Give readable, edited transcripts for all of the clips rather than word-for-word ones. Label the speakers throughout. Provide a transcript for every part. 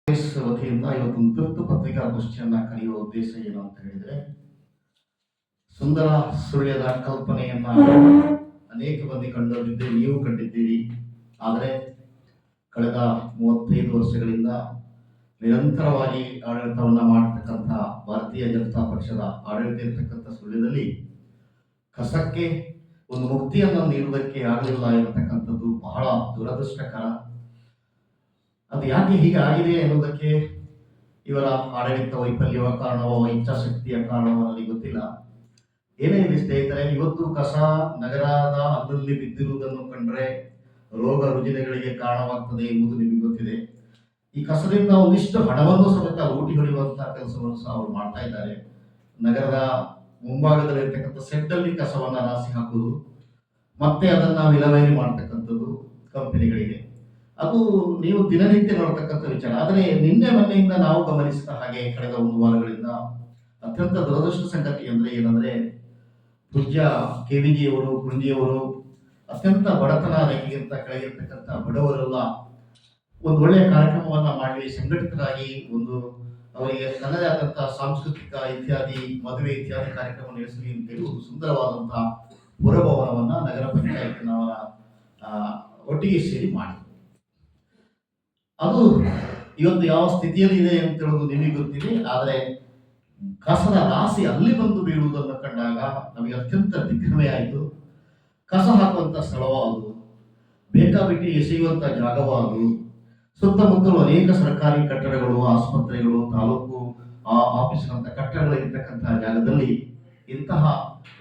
Speaker 1: ವತಿಯಿಂದ ಇವತ್ತೊಂದು ತುರ್ತು ಪತ್ರಿಕಾಗೋಷ್ಠಿಯನ್ನ ಕರೆಯುವ ಉದ್ದೇಶ ಏನು ಅಂತ ಹೇಳಿದ್ರೆ, ಸುಂದರ ಸುಳ್ಯದ ಕಲ್ಪನೆಯನ್ನ ಅನೇಕ ಮಂದಿ ಕಂಡಿದ್ದೀರಿ, ನೀವು ಕಂಡಿದ್ದೀರಿ. ಆದರೆ ಕಳೆದ 35 ವರ್ಷಗಳಿಂದ ನಿರಂತರವಾಗಿ ಆಡಳಿತವನ್ನ ಮಾಡತಕ್ಕಂಥ ಭಾರತೀಯ ಜನತಾ ಪಕ್ಷದ ಆಡಳಿತ ಇರತಕ್ಕಂಥ ಸುಳ್ಯದಲ್ಲಿ ಕಸಕ್ಕೆ ಒಂದು ಮುಕ್ತಿಯನ್ನು ನೀಡುವುದಕ್ಕೆ ಆಗಲಿಲ್ಲ ಇರತಕ್ಕಂಥದ್ದು ಬಹಳ ದುರದೃಷ್ಟಕರ. ಅದು ಯಾಕೆ ಹೀಗೆ ಆಗಿದೆ ಎನ್ನುವುದಕ್ಕೆ ಇವರ ಆಡಳಿತ ವೈಫಲ್ಯವ ಕಾರಣವೋ ಇಚ್ಛಾಶಕ್ತಿಯ ಕಾರಣವೋ ನನಗೆ ಗೊತ್ತಿಲ್ಲ. ಏನೇ ಇರಲಿ ಸ್ನೇಹಿತರೆ, ಇವತ್ತು ಕಸ ನಗರದ ಅಲ್ಲಲ್ಲಿ ಬಿದ್ದಿರುವುದನ್ನು ಕಂಡ್ರೆ ರೋಗ ರುಜಿನಗಳಿಗೆ ಕಾರಣವಾಗ್ತದೆ ಎಂಬುದು ನಿಮಗೆ ಗೊತ್ತಿದೆ. ಈ ಕಸದಿಂದ ಒಂದಿಷ್ಟು ಹಣವನ್ನು ಸಮೇತ ಲೂಟಿ ಹೊಡೆಯುವಂತಹ ಕೆಲಸವನ್ನು ಸಹ ಅವರು ಮಾಡ್ತಾ ಇದ್ದಾರೆ. ನಗರದ ಮುಂಭಾಗದಲ್ಲಿರ್ತಕ್ಕಂಥ ಸೆಟ್ಟಲ್ಲಿ ಕಸವನ್ನ ರಾಸಿ ಹಾಕುವುದು, ಮತ್ತೆ ಅದನ್ನ ವಿಲೇವಾರಿ ಮಾಡ್ತಕ್ಕಂಥದ್ದು ಕಂಪನಿಗಳಿಗೆ, ಅದು ನೀವು ದಿನನಿತ್ಯ ನೋಡ್ತಕ್ಕಂಥ ವಿಚಾರ. ಆದರೆ ನಿನ್ನೆ ಮೊನ್ನೆಯಿಂದ ನಾವು ಗಮನಿಸಿದ ಹಾಗೆ ಕಳೆದ 1 ವಾರಗಳಿಂದ ಅತ್ಯಂತ ದುರದೃಷ್ಟ ಸಂಗತಿ ಏನಂದ್ರೆ ಪೂಜ್ಯ KVಜಿಯವರು, ಗುಂಜಿಯವರು ಅತ್ಯಂತ ಬಡತನ ರೇಖೆಗಿಂತ ಕೆಳಗಿರ್ತಕ್ಕಂಥ ಬಡವರೆಲ್ಲ ಒಂದು ಒಳ್ಳೆಯ ಕಾರ್ಯಕ್ರಮವನ್ನ ಮಾಡಿ ಸಂಘಟಿತರಾಗಿ ಅವರಿಗೆ ತನ್ನದೇ ಆದಂತಹ ಸಾಂಸ್ಕೃತಿಕ ಇತ್ಯಾದಿ ಮದುವೆ ಇತ್ಯಾದಿ ಕಾರ್ಯಕ್ರಮ ನಡೆಸಲಿ ಅಂತೇಳಿ ಒಂದು ಸುಂದರವಾದಂತಹ ಪುರಭವನವನ್ನ ನಗರ ಪಂಚಾಯತ್ನವರ ಒಟ್ಟಿಗೆ ಸೇರಿ ಮಾಡಿ, ಅದು ಇವತ್ತು ಯಾವ ಸ್ಥಿತಿಯಲ್ಲಿ ಇದೆ ಅಂತ ಹೇಳೋದು ನಿಮಗೆ ಗೊತ್ತಿದೆ. ಆದರೆ ಕಸದ ರಾಶಿ ಅಲ್ಲಿ ಬಂದು ಬೀಳುವುದನ್ನು ಕಂಡಾಗ ನಮಗೆ ಅತ್ಯಂತ ದಿಗ್ಭ್ರಮೆ ಆಯಿತು. ಕಸ ಹಾಕುವಂತ ಸ್ಥಳವಾದು, ಬೇಕಾಬಿಟ್ಟಿ ಎಸೆಯುವಂತ ಜಾಗವಾದು, ಸುತ್ತಮುತ್ತಲು ಅನೇಕ ಸರ್ಕಾರಿ ಕಟ್ಟಡಗಳು, ಆಸ್ಪತ್ರೆಗಳು, ತಾಲೂಕು ಆಫೀಸ್ನಂತ ಕಟ್ಟಡಗಳು ಇರ್ತಕ್ಕಂತಹ ಜಾಗದಲ್ಲಿ ಇಂತಹ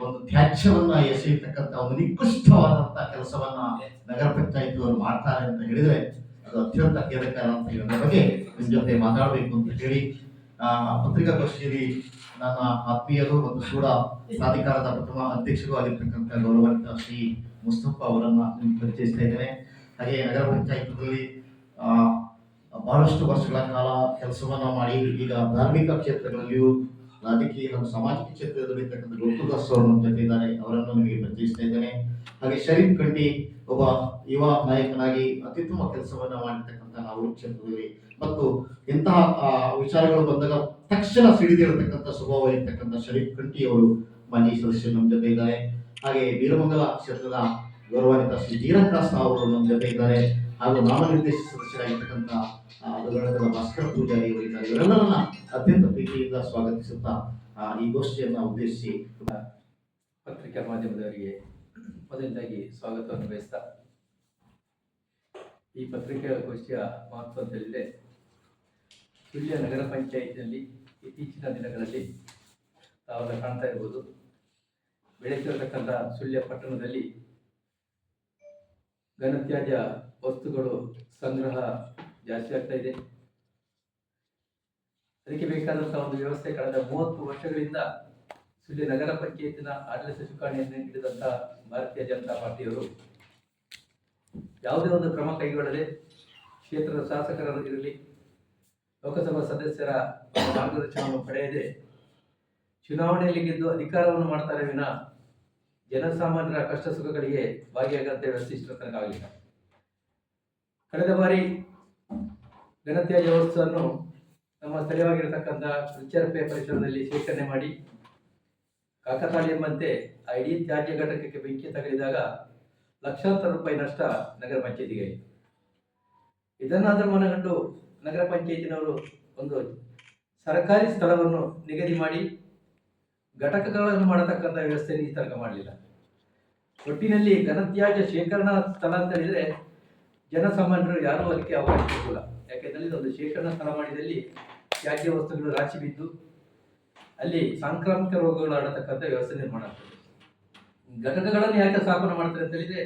Speaker 1: ಒಂದು ತ್ಯಾಜ್ಯವನ್ನ ಎಸೆಯತಕ್ಕಂಥ ಒಂದು ನಿಕೃಷ್ಟವಾದಂತಹ ಕೆಲಸವನ್ನ ನಗರ ಪಂಚಾಯತ್ ಅವರು ಮಾಡ್ತಾರೆ ಅಂತ ಹೇಳಿದ್ರೆ ಅದು ಅತ್ಯಂತ ಖೇದಕರ ಅಂತ ಹೇಳೋದ್ರ ಬಗ್ಗೆ ನಿಮ್ ಜೊತೆ ಮಾತಾಡಬೇಕು ಅಂತ ಹೇಳಿ ಪತ್ರಿಕಾಗೋಷ್ಠಿಯಲ್ಲಿ ನನ್ನ ಆತ್ಮೀಯರು ಮತ್ತು ಕೂಡ ಪ್ರಾಧಿಕಾರದ ಪ್ರಥಮ ಅಧ್ಯಕ್ಷರು ಆಗಿರ್ತಕ್ಕಂಥ ಗೌರವಾನ್ವಿತ ಶ್ರೀ ಮುಸ್ತಫಾ ಅವರನ್ನ ಪರಿಚಯಿಸ್ತಾ ಇದ್ದೇನೆ. ಹಾಗೆ ನಗರ ಪಂಚಾಯತ್ನಲ್ಲಿ ಬಹಳಷ್ಟು ವರ್ಷಗಳ ಕಾಲ ಕೆಲಸವನ್ನ ಮಾಡಿ ಈಗ ಧಾರ್ಮಿಕ ಕ್ಷೇತ್ರಗಳಲ್ಲಿಯೂ ರಾಜಕೀಯ ಹಾಗೂ ಸಾಮಾಜಿಕ ಕ್ಷೇತ್ರದಲ್ಲಿ ಇರ್ತಕ್ಕಂಥ ಗೋಕುಲ್ದಾಸ್ ಅವರು ನಮ್ಮ ಜೊತೆ ಇದ್ದಾರೆ, ಅವರನ್ನು ನಿಮಗೆ ಪರಿಚಯಿಸ್ತಾ ಇದ್ದೇನೆ. ಹಾಗೆ ಶರೀಫ್ ಕಂಡಿ ಒಬ್ಬ ಯುವ ನಾಯಕನಾಗಿ ಅತ್ಯುತ್ತಮ ಕೆಲಸವನ್ನ ಮಾಡಿರ್ತಕ್ಕಂಥ ನಾವು ಕ್ಷೇತ್ರದಲ್ಲಿ ಮತ್ತು ಇಂತಹ ವಿಚಾರಗಳು ಬಂದಾಗ ತಕ್ಷಣ ಸಿಡಿದಿರತಕ್ಕಂಥ ಸ್ವಭಾವ ಇರ್ತಕ್ಕಂಥ ಶರೀಫ್ ಕಂಠಿ ಅವರು ಮಾಜಿ ಸದಸ್ಯರು ನಮ್ಮ ಜೊತೆ ಇದ್ದಾರೆ. ಹಾಗೆ ವೀರಮಂಗಲ ಕ್ಷೇತ್ರದ ಗೌರವಾನ್ವಿತ ಶ್ರೀ ಜೀರಕ್ರಾಸ್ ಅವರು ನಮ್ಮ ಜೊತೆ ಇದ್ದಾರೆ. ಹಾಗೂ ನಾಮನಿರ್ದೇಶಿತ ಸದಸ್ಯರಾಗಿರ್ತಕ್ಕಂಥ ಭಾಸ್ಕರ ಪೂಜಾರಿ ಅವರಿದ್ದಾರೆ. ಇವರೆಲ್ಲರನ್ನ ಅತ್ಯಂತ ಪ್ರೀತಿಯಿಂದ ಸ್ವಾಗತಿಸುತ್ತಾ ಈ ಗೋಷ್ಠಿಯನ್ನ ಉದ್ದೇಶಿಸಿ
Speaker 2: ಪತ್ರಿಕಾ ಮಾಧ್ಯಮದವರಿಗೆ ಮೊದಲನೇದಾಗಿ ಸ್ವಾಗತವನ್ನು ಬಯಸ್ತಾ, ಈ ಪತ್ರಿಕಾಗೋಷ್ಠಿಯ ಮಹತ್ವ ಅಂತ ಹೇಳಿದ್ರೆ, ಸುಳ್ಯ ನಗರ ಪಂಚಾಯತ್ನಲ್ಲಿ ಇತ್ತೀಚಿನ ದಿನಗಳಲ್ಲಿ ತಾವೆಲ್ಲ ಕಾಣ್ತಾ ಇರ್ಬೋದು, ಬೆಳೆಸಿರತಕ್ಕಂಥ ಸುಳ್ಯ ಪಟ್ಟಣದಲ್ಲಿ ಘನತ್ಯಾಜ್ಯ ವಸ್ತುಗಳು ಸಂಗ್ರಹ ಜಾಸ್ತಿ ಆಗ್ತಾ ಇದೆ. ಅದಕ್ಕೆ ಬೇಕಾದಂತಹ ಒಂದು ವ್ಯವಸ್ಥೆ ಕಳೆದ 30 ವರ್ಷಗಳಿಂದ ಸುಳ್ಯ ನಗರ ಪಂಚಾಯತಿನ ಆಡಳಿತ ಚುಕ್ಕಾಣಿಯನ್ನು ಹಿಡಿದಂತಹ ಭಾರತೀಯ ಜನತಾ ಪಾರ್ಟಿಯವರು ಯಾವುದೇ ಒಂದು ಕ್ರಮ ಕೈಗೊಳ್ಳದೆ, ಕ್ಷೇತ್ರದ ಶಾಸಕರು ಇರಲಿ, ಲೋಕಸಭಾ ಸದಸ್ಯರ ಮಾರ್ಗದರ್ಶನವನ್ನು ಪಡೆಯದೆ ಚುನಾವಣೆಯಲ್ಲಿ ಗೆದ್ದು ಅಧಿಕಾರವನ್ನು ಮಾಡ್ತಾರೆ ವಿನ ಜನಸಾಮಾನ್ಯರ ಕಷ್ಟ ಸುಖಗಳಿಗೆ ಭಾಗಿಯಾಗಂತೆ ವ್ಯವಸ್ಥಿಸಿದ ತನಕ ಆಗಲಿಲ್ಲ. ಕಳೆದ ಬಾರಿ ಘನತ್ಯಾಜ್ಯ ವಸ್ತುವನ್ನು ನಮ್ಮ ಸ್ಥಳೀಯವಾಗಿರತಕ್ಕಂಥ ರುಚರ್ಪೆ ಪರಿಸರದಲ್ಲಿ ಶೇಖರಣೆ ಮಾಡಿ ಕಾಕತಾಳಿ ಎಂಬಂತೆ ಆ ಇಡೀ ತ್ಯಾಜ್ಯ ಘಟಕಕ್ಕೆ ಬೆಂಕಿ ತಗಲಿದಾಗ ಲಕ್ಷಾಂತರ ರೂಪಾಯಿ ನಷ್ಟ ನಗರ ಪಂಚಾಯತಿಗೆ ಆಯಿತು. ಇದನ್ನಾದರೂ ಮನಗಂಡು ನಗರ ಪಂಚಾಯತಿನವರು ಒಂದು ಸರ್ಕಾರಿ ಸ್ಥಳವನ್ನು ನಿಗದಿ ಮಾಡಿ ಘಟಕಗಳನ್ನು ಮಾಡತಕ್ಕಂಥ ವ್ಯವಸ್ಥೆಯನ್ನು ಈ ತನಕ ಮಾಡಲಿಲ್ಲ. ಒಟ್ಟಿನಲ್ಲಿ ಘನತ್ಯಾಜ್ಯ ಶೇಖರಣಾ ಸ್ಥಳ ಅಂತ ಹೇಳಿದ್ರೆ ಜನಸಾಮಾನ್ಯರು ಯಾರೂ ಅದಕ್ಕೆ ಅವಕಾಶ ಕೊಡಲ್ಲ. ಯಾಕೆಂದರೆ ಒಂದು ಶೇಖರಣಾ ಸ್ಥಳ ಮಾಡಿದಲ್ಲಿ ತ್ಯಾಜ್ಯ ವಸ್ತುಗಳು ರಾಶಿ ಬಿದ್ದು ಅಲ್ಲಿ ಸಾಂಕ್ರಾಮಿಕ ರೋಗಗಳು ಹರಡತಕ್ಕಂಥ ವ್ಯವಸ್ಥೆ ನಿರ್ಮಾಣ ಆಗ್ತದೆ. ಘಟಕಗಳನ್ನು ಯಾಕೆ ಸ್ಥಾಪನೆ ಮಾಡ್ತಾರೆ ಅಂತ ಹೇಳಿದ್ರೆ,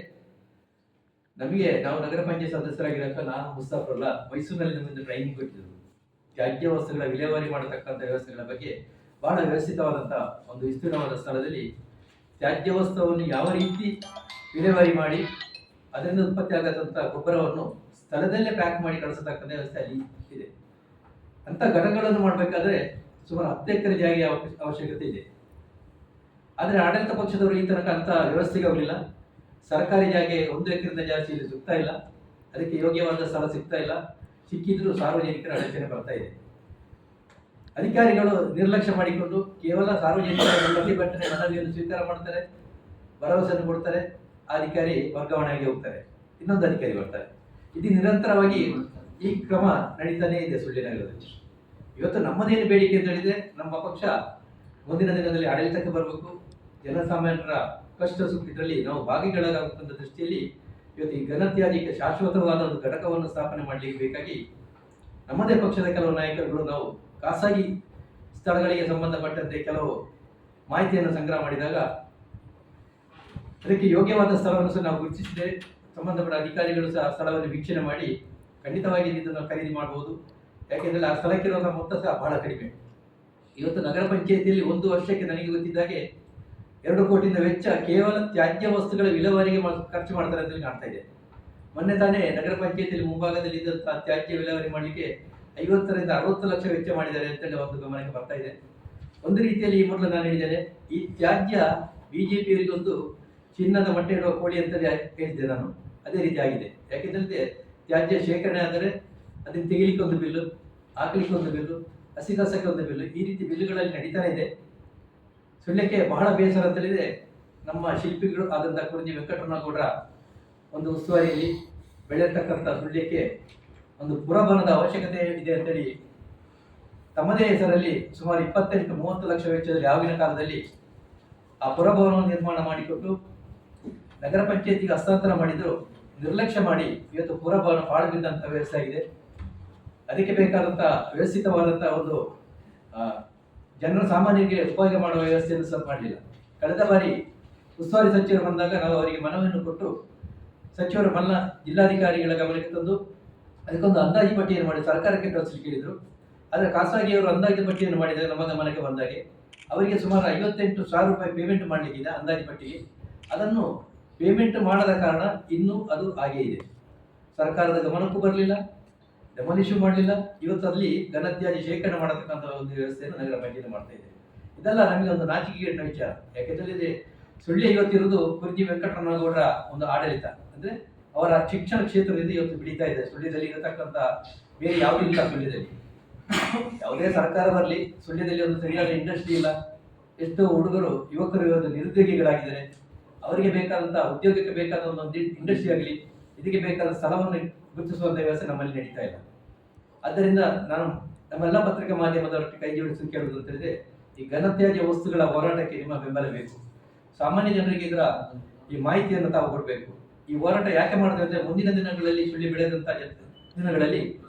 Speaker 2: ನಾವು ನಗರ ಪಂಚಾಯತ್ ಸದಸ್ಯರಾಗಿರಕ್ಕ ನಾನು ಮುಸ್ತಫಲ್ಲ ಮೈಸೂರಿನಲ್ಲಿ ನಮ್ಮಿಂದ ಟ್ರೈನಿಂಗ್ ಕೊಟ್ಟಿದ್ರು. ತ್ಯಾಜ್ಯ ವಸ್ತುಗಳ ವಿಲೇವಾರಿ ಮಾಡತಕ್ಕಂಥ ವ್ಯವಸ್ಥೆಗಳ ಬಗ್ಗೆ ಬಹಳ ವ್ಯವಸ್ಥಿತವಾದಂತಹ ಒಂದು ವಿಸ್ತೀರ್ಣವಾದ ಸ್ಥಳದಲ್ಲಿ ತ್ಯಾಜ್ಯ ವಸ್ತುವನ್ನು ಯಾವ ರೀತಿ ವಿಲೇವಾರಿ ಮಾಡಿ ಅದರಿಂದ ಉತ್ಪತ್ತಿ ಆಗದಂತಹ ಗೊಬ್ಬರವನ್ನು ಸ್ಥಳದಲ್ಲೇ ಪ್ಯಾಕ್ ಮಾಡಿ ಕಳಿಸತಕ್ಕಂಥ ವ್ಯವಸ್ಥೆ ಅಲ್ಲಿ ಇದೆ. ಅಂತ ಘಟಕಗಳನ್ನು ಮಾಡಬೇಕಾದ್ರೆ ಸುಮಾರು 10 ಎಕರೆ ಜಾಗ ಅವಶ್ಯಕತೆ ಇದೆ. ಆದರೆ ಆಡಳಿತ ಪಕ್ಷದವರು ಈ ತನಕ ಅಂತ ವ್ಯವಸ್ಥೆಗೆ ಹೋಗಲಿಲ್ಲ. ಸರ್ಕಾರಿ ಜಾಗೆ 1 ಎಕರೆಯಿಂದ ಜಾಸ್ತಿ ಇಲ್ಲಿ ಸಿಗ್ತಾ ಇಲ್ಲ, ಅದಕ್ಕೆ ಯೋಗ್ಯವಾದ ಸ್ಥಳ ಸಿಗ್ತಾ ಇಲ್ಲ. ಸಿಕ್ಕಿದ್ರೂ ಸಾರ್ವಜನಿಕರ ಅಡಚಣೆ ಬರ್ತಾ ಇದೆ. ಅಧಿಕಾರಿಗಳು ನಿರ್ಲಕ್ಷ್ಯ ಮಾಡಿಕೊಂಡು ಕೇವಲ ಸಾರ್ವಜನಿಕರ ಪ್ರತಿಭಟನೆ ಮನವಿಯನ್ನು ಸ್ವೀಕಾರ ಮಾಡ್ತಾರೆ, ಭರವಸೆಯನ್ನು ಕೊಡ್ತಾರೆ, ಆ ಅಧಿಕಾರಿ ವರ್ಗಾವಣೆಯಾಗಿ ಹೋಗ್ತಾರೆ, ಇನ್ನೊಂದು ಅಧಿಕಾರಿ ಬರ್ತಾರೆ. ಇದು ನಿರಂತರವಾಗಿ ಈ ಕ್ರಮ ನಡೀತಾನೇ ಇದೆ ಸುಳ್ಯ ನಗರದಲ್ಲಿ. ಇವತ್ತು ನಮ್ಮದೇನು ಬೇಡಿಕೆ ಅಂತ ಹೇಳಿದ್ರೆ, ನಮ್ಮ ಪಕ್ಷ ಮುಂದಿನ ದಿನದಲ್ಲಿ ಆಡಳಿತಕ್ಕೆ ಬರಬೇಕು, ಜನಸಾಮಾನ್ಯರ ಕಷ್ಟ ಸುಖದಲ್ಲಿ ನಾವು ಭಾಗಿಗಳಾಗಬೇಕಂತ ದೃಷ್ಟಿಯಲ್ಲಿ ಇವತ್ತು ಈ ಘನತ್ಯಾಜ್ಯಕ್ಕೆ ಶಾಶ್ವತವಾದ ಒಂದು ಘಟಕವನ್ನು ಸ್ಥಾಪನೆ ಮಾಡಲಿಕ್ಕೆ ಬೇಕಾಗಿ ನಮ್ಮದೇ ಪಕ್ಷದ ಕೆಲವು ನಾಯಕರುಗಳು ನಾವು ಖಾಸಗಿ ಸ್ಥಳಗಳಿಗೆ ಸಂಬಂಧಪಟ್ಟಂತೆ ಕೆಲವು ಮಾಹಿತಿಯನ್ನು ಸಂಗ್ರಹ ಮಾಡಿದಾಗ ಅದಕ್ಕೆ ಯೋಗ್ಯವಾದ ಸ್ಥಳವನ್ನು ಸಹ ನಾವು ಗುರುತಿಸಿದ್ದೇವೆ. ಸಂಬಂಧಪಟ್ಟ ಅಧಿಕಾರಿಗಳು ಸಹ ಸ್ಥಳವನ್ನು ವೀಕ್ಷಣೆ ಮಾಡಿ ಖಂಡಿತವಾಗಿ ಇದನ್ನು ಖರೀದಿ ಮಾಡಬಹುದು. ಯಾಕೆಂದರೆ ಆ ಸ್ಥಳಕ್ಕಿರುವ ಮೊತ್ತ ಸಹ ಬಹಳ ಕಡಿಮೆ. ಇವತ್ತು ನಗರ ಪಂಚಾಯಿತಿಯಲ್ಲಿ ಒಂದು ವರ್ಷಕ್ಕೆ ನನಗೆ ಗೊತ್ತಿದ್ದಾಗೆ 2 ಕೋಟಿಯಿಂದ ವೆಚ್ಚ ಕೇವಲ ತ್ಯಾಜ್ಯ ವಸ್ತುಗಳ ವಿಲೇವಾರಿಗೆ ಖರ್ಚು ಮಾಡ್ತಾರೆ ಅಂತ ಕಾಣ್ತಾ ಇದೆ. ಮೊನ್ನೆ ತಾನೇ ನಗರ ಪಂಚಾಯಿತಿಯಲ್ಲಿ ಮುಂಭಾಗದಲ್ಲಿ ಇದ್ದಂತಹ ತ್ಯಾಜ್ಯ ವಿಲೇವಾರಿ ಮಾಡಲಿಕ್ಕೆ 50 ರಿಂದ 60 ಲಕ್ಷ ವೆಚ್ಚ ಮಾಡಿದ್ದಾರೆ ಅಂತೇಳಿ ಒಂದು ಗಮನಕ್ಕೆ ಬರ್ತಾ ಇದೆ. ಒಂದು ರೀತಿಯಲ್ಲಿ ಈ ಮೊದಲು ನಾನು ಹೇಳಿದ್ದೇನೆ, ಈ ತ್ಯಾಜ್ಯ ಬಿಜೆಪಿಯವರಿಗೆ ಒಂದು ಚಿನ್ನದ ಮೊಟ್ಟೆ ಇಡುವ ಕೋಳಿ ಅಂತಲೇ ಹೇಳಿದ್ದೆ ನಾನು. ಅದೇ ರೀತಿ ಆಗಿದೆ. ಯಾಕೆಂದ್ರೆ ತ್ಯಾಜ್ಯ ಶೇಖರಣೆ ಆದರೆ ಅದನ್ನು ತೆಗಿಲಿಕ್ಕೆ ಒಂದು ಬಿಲ್ಲು, ಹಾಕ್ಲಿಕ್ಕೆ ಒಂದು ಬಿಲ್ಲು, ಹಸಿ ಕಸಕ್ಕೆ ಒಂದು ಬಿಲ್ಲು, ಈ ರೀತಿ ಬಿಲ್ಲುಗಳಲ್ಲಿ ನಡೀತಾನೆ ಇದೆ. ಸುಳ್ಯಕ್ಕೆ ಬಹಳ ಬೇಸರ ಅಂತೇಳಿದೆ, ನಮ್ಮ ಶಿಲ್ಪಿಗಳು ಆದಂತಹ ಕುರುಂಜಿ ವೆಂಕಟರಮಣಗೌಡರ ಒಂದು ಉಸ್ತುವಾರಿಯಲ್ಲಿ ಬೆಳೆಯತಕ್ಕಂಥ ಸುಳ್ಯಕ್ಕೆ ಒಂದು ಪುರಭವನದ ಅವಶ್ಯಕತೆ ಇದೆ ಅಂತೇಳಿ ತಮ್ಮದೇ ಹೆಸರಲ್ಲಿ ಸುಮಾರು 28-30 ಲಕ್ಷ ವೆಚ್ಚದಲ್ಲಿ ಆಗಿನ ಕಾಲದಲ್ಲಿ ಆ ಪುರಭವನವನ್ನು ನಿರ್ಮಾಣ ಮಾಡಿಕೊಟ್ಟು ನಗರ ಪಂಚಾಯತಿಗೆ ಹಸ್ತಾಂತರ ಮಾಡಿದ್ರು. ನಿರ್ಲಕ್ಷ್ಯ ಮಾಡಿ ಇವತ್ತು ಪುರಭವನ ಪಾಳು ಬಿದ್ದಂಥ ವ್ಯವಸ್ಥೆ ಆಗಿದೆ. ಅದಕ್ಕೆ ಬೇಕಾದಂತಹ ವ್ಯವಸ್ಥಿತವಾದಂತಹ ಒಂದು ಜನರ ಸಾಮಾನ್ಯರಿಗೆ ಉಪಯೋಗ ಮಾಡುವ ವ್ಯವಸ್ಥೆಯನ್ನು ಸಹ ಮಾಡಲಿಲ್ಲ. ಕಳೆದ ಬಾರಿ ಉಸ್ತುವಾರಿ ಸಚಿವರು ಬಂದಾಗ ನಾವು ಅವರಿಗೆ ಮನವಿಯನ್ನು ಕೊಟ್ಟು ಸಚಿವರು ಮಲ್ಲ ಜಿಲ್ಲಾಧಿಕಾರಿಗಳ ಗಮನಕ್ಕೆ ತಂದು ಅದಕ್ಕೊಂದು ಅಂದಾಜು ಪಟ್ಟಿಯನ್ನು ಮಾಡಿ ಸರ್ಕಾರಕ್ಕೆ ಕಳಿಸಲಿಕ್ಕೆ ಹೇಳಿದರು. ಆದರೆ ಖಾಸಗಿಯವರು ಅಂದಾಜು ಪಟ್ಟಿಯನ್ನು ಮಾಡಿದರೆ ನಮ್ಮ ಗಮನಕ್ಕೆ ಬಂದಾಗೆ ಅವರಿಗೆ ಸುಮಾರು 58,000 ರೂಪಾಯಿ ಪೇಮೆಂಟ್ ಮಾಡಲಿಕ್ಕಿದೆ ಅಂದಾಜು ಪಟ್ಟಿಗೆ. ಅದನ್ನು ಪೇಮೆಂಟ್ ಮಾಡದ ಕಾರಣ ಇನ್ನೂ ಅದು ಹಾಗೇ ಇದೆ. ಸರ್ಕಾರದ ಗಮನಕ್ಕೂ ಬರಲಿಲ್ಲ, ಡೆಮಾಲಿಷ್ ಮಾಡಲಿಲ್ಲ. ಇವತ್ತು ಅಲ್ಲಿ ಘನತ್ಯಾಜ್ಯ ಶೇಖರಣೆ ಮಾಡತಕ್ಕಂಥ ಒಂದು ವ್ಯವಸ್ಥೆಯನ್ನು ನಗರ ಪಂಚಾಯತಿ ಮಾಡ್ತಾ ಇದೆ. ಇದೆಲ್ಲ ನಮಗೆ ಒಂದು ನಾಚಿಕೆಗೇಡಿನ ವಿಚಾರ. ಯಾಕೆಂದರೆ ಸುಳ್ಯ ಇವತ್ತಿರುವುದು ಕುರುಂಜಿ ವೆಂಕಟರಮಣಗೌಡರ ಒಂದು ಆಡಳಿತ, ಅಂದ್ರೆ ಅವರ ಶಿಕ್ಷಣ ಕ್ಷೇತ್ರದಿಂದ ಇವತ್ತು ಬಿಡಿತಾ ಇದೆ. ಸುಳ್ಯದಲ್ಲಿ ಇರತಕ್ಕಂಥ ಬೇರೆ ಯಾವುದೂ ಇಲ್ಲ. ಸುಳ್ಯದಲ್ಲಿ ಯಾವುದೇ ಸರ್ಕಾರ ಬರಲಿ, ಸುಳ್ಯದಲ್ಲಿ ಒಂದು ಸರಿಯಾದ ಇಂಡಸ್ಟ್ರಿ ಇಲ್ಲ. ಎಷ್ಟೋ ಹುಡುಗರು ಯುವಕರು ಇವತ್ತು ನಿರುದ್ಯೋಗಿಗಳಾಗಿದ್ದಾರೆ. ಅವರಿಗೆ ಬೇಕಾದಂತಹ ಉದ್ಯೋಗಕ್ಕೆ ಬೇಕಾದ ಒಂದು ಇಂಡಸ್ಟ್ರಿ ಆಗಲಿ, ಇದಕ್ಕೆ ಬೇಕಾದ ಸ್ಥಳವನ್ನು ಗುರುತಿಸುವಂತ ವ್ಯವಸ್ಥೆ ನಮ್ಮಲ್ಲಿ ನಡೀತಾ ಇಲ್ಲ. ಆದ್ದರಿಂದ ನಾನು ನಮ್ಮೆಲ್ಲ ಪತ್ರಿಕಾ ಮಾಧ್ಯಮದವರಿಗೆ ಕೈ ಜೋಡಿಸಿ ಕೇಳುವುದು ಅಂತ ಹೇಳಿದ್ರೆ, ಈ ಘನತ್ಯಾಜ್ಯ ವಸ್ತುಗಳ ಹೋರಾಟಕ್ಕೆ ನಿಮ್ಮ ಬೆಂಬಲ ಬೇಕು. ಸಾಮಾನ್ಯ ಜನರಿಗೆ ಇದರ ಈ ಮಾಹಿತಿಯನ್ನು ತಾವು ಕೊಡಬೇಕು. ಈ ಹೋರಾಟ ಯಾಕೆ ಮಾಡ್ತೇವೆ ಅಂದ್ರೆ, ಮುಂದಿನ ದಿನಗಳಲ್ಲಿ ಸುಳ್ಳಿ ಬೆಳೆದಂತಹ ದಿನಗಳಲ್ಲಿ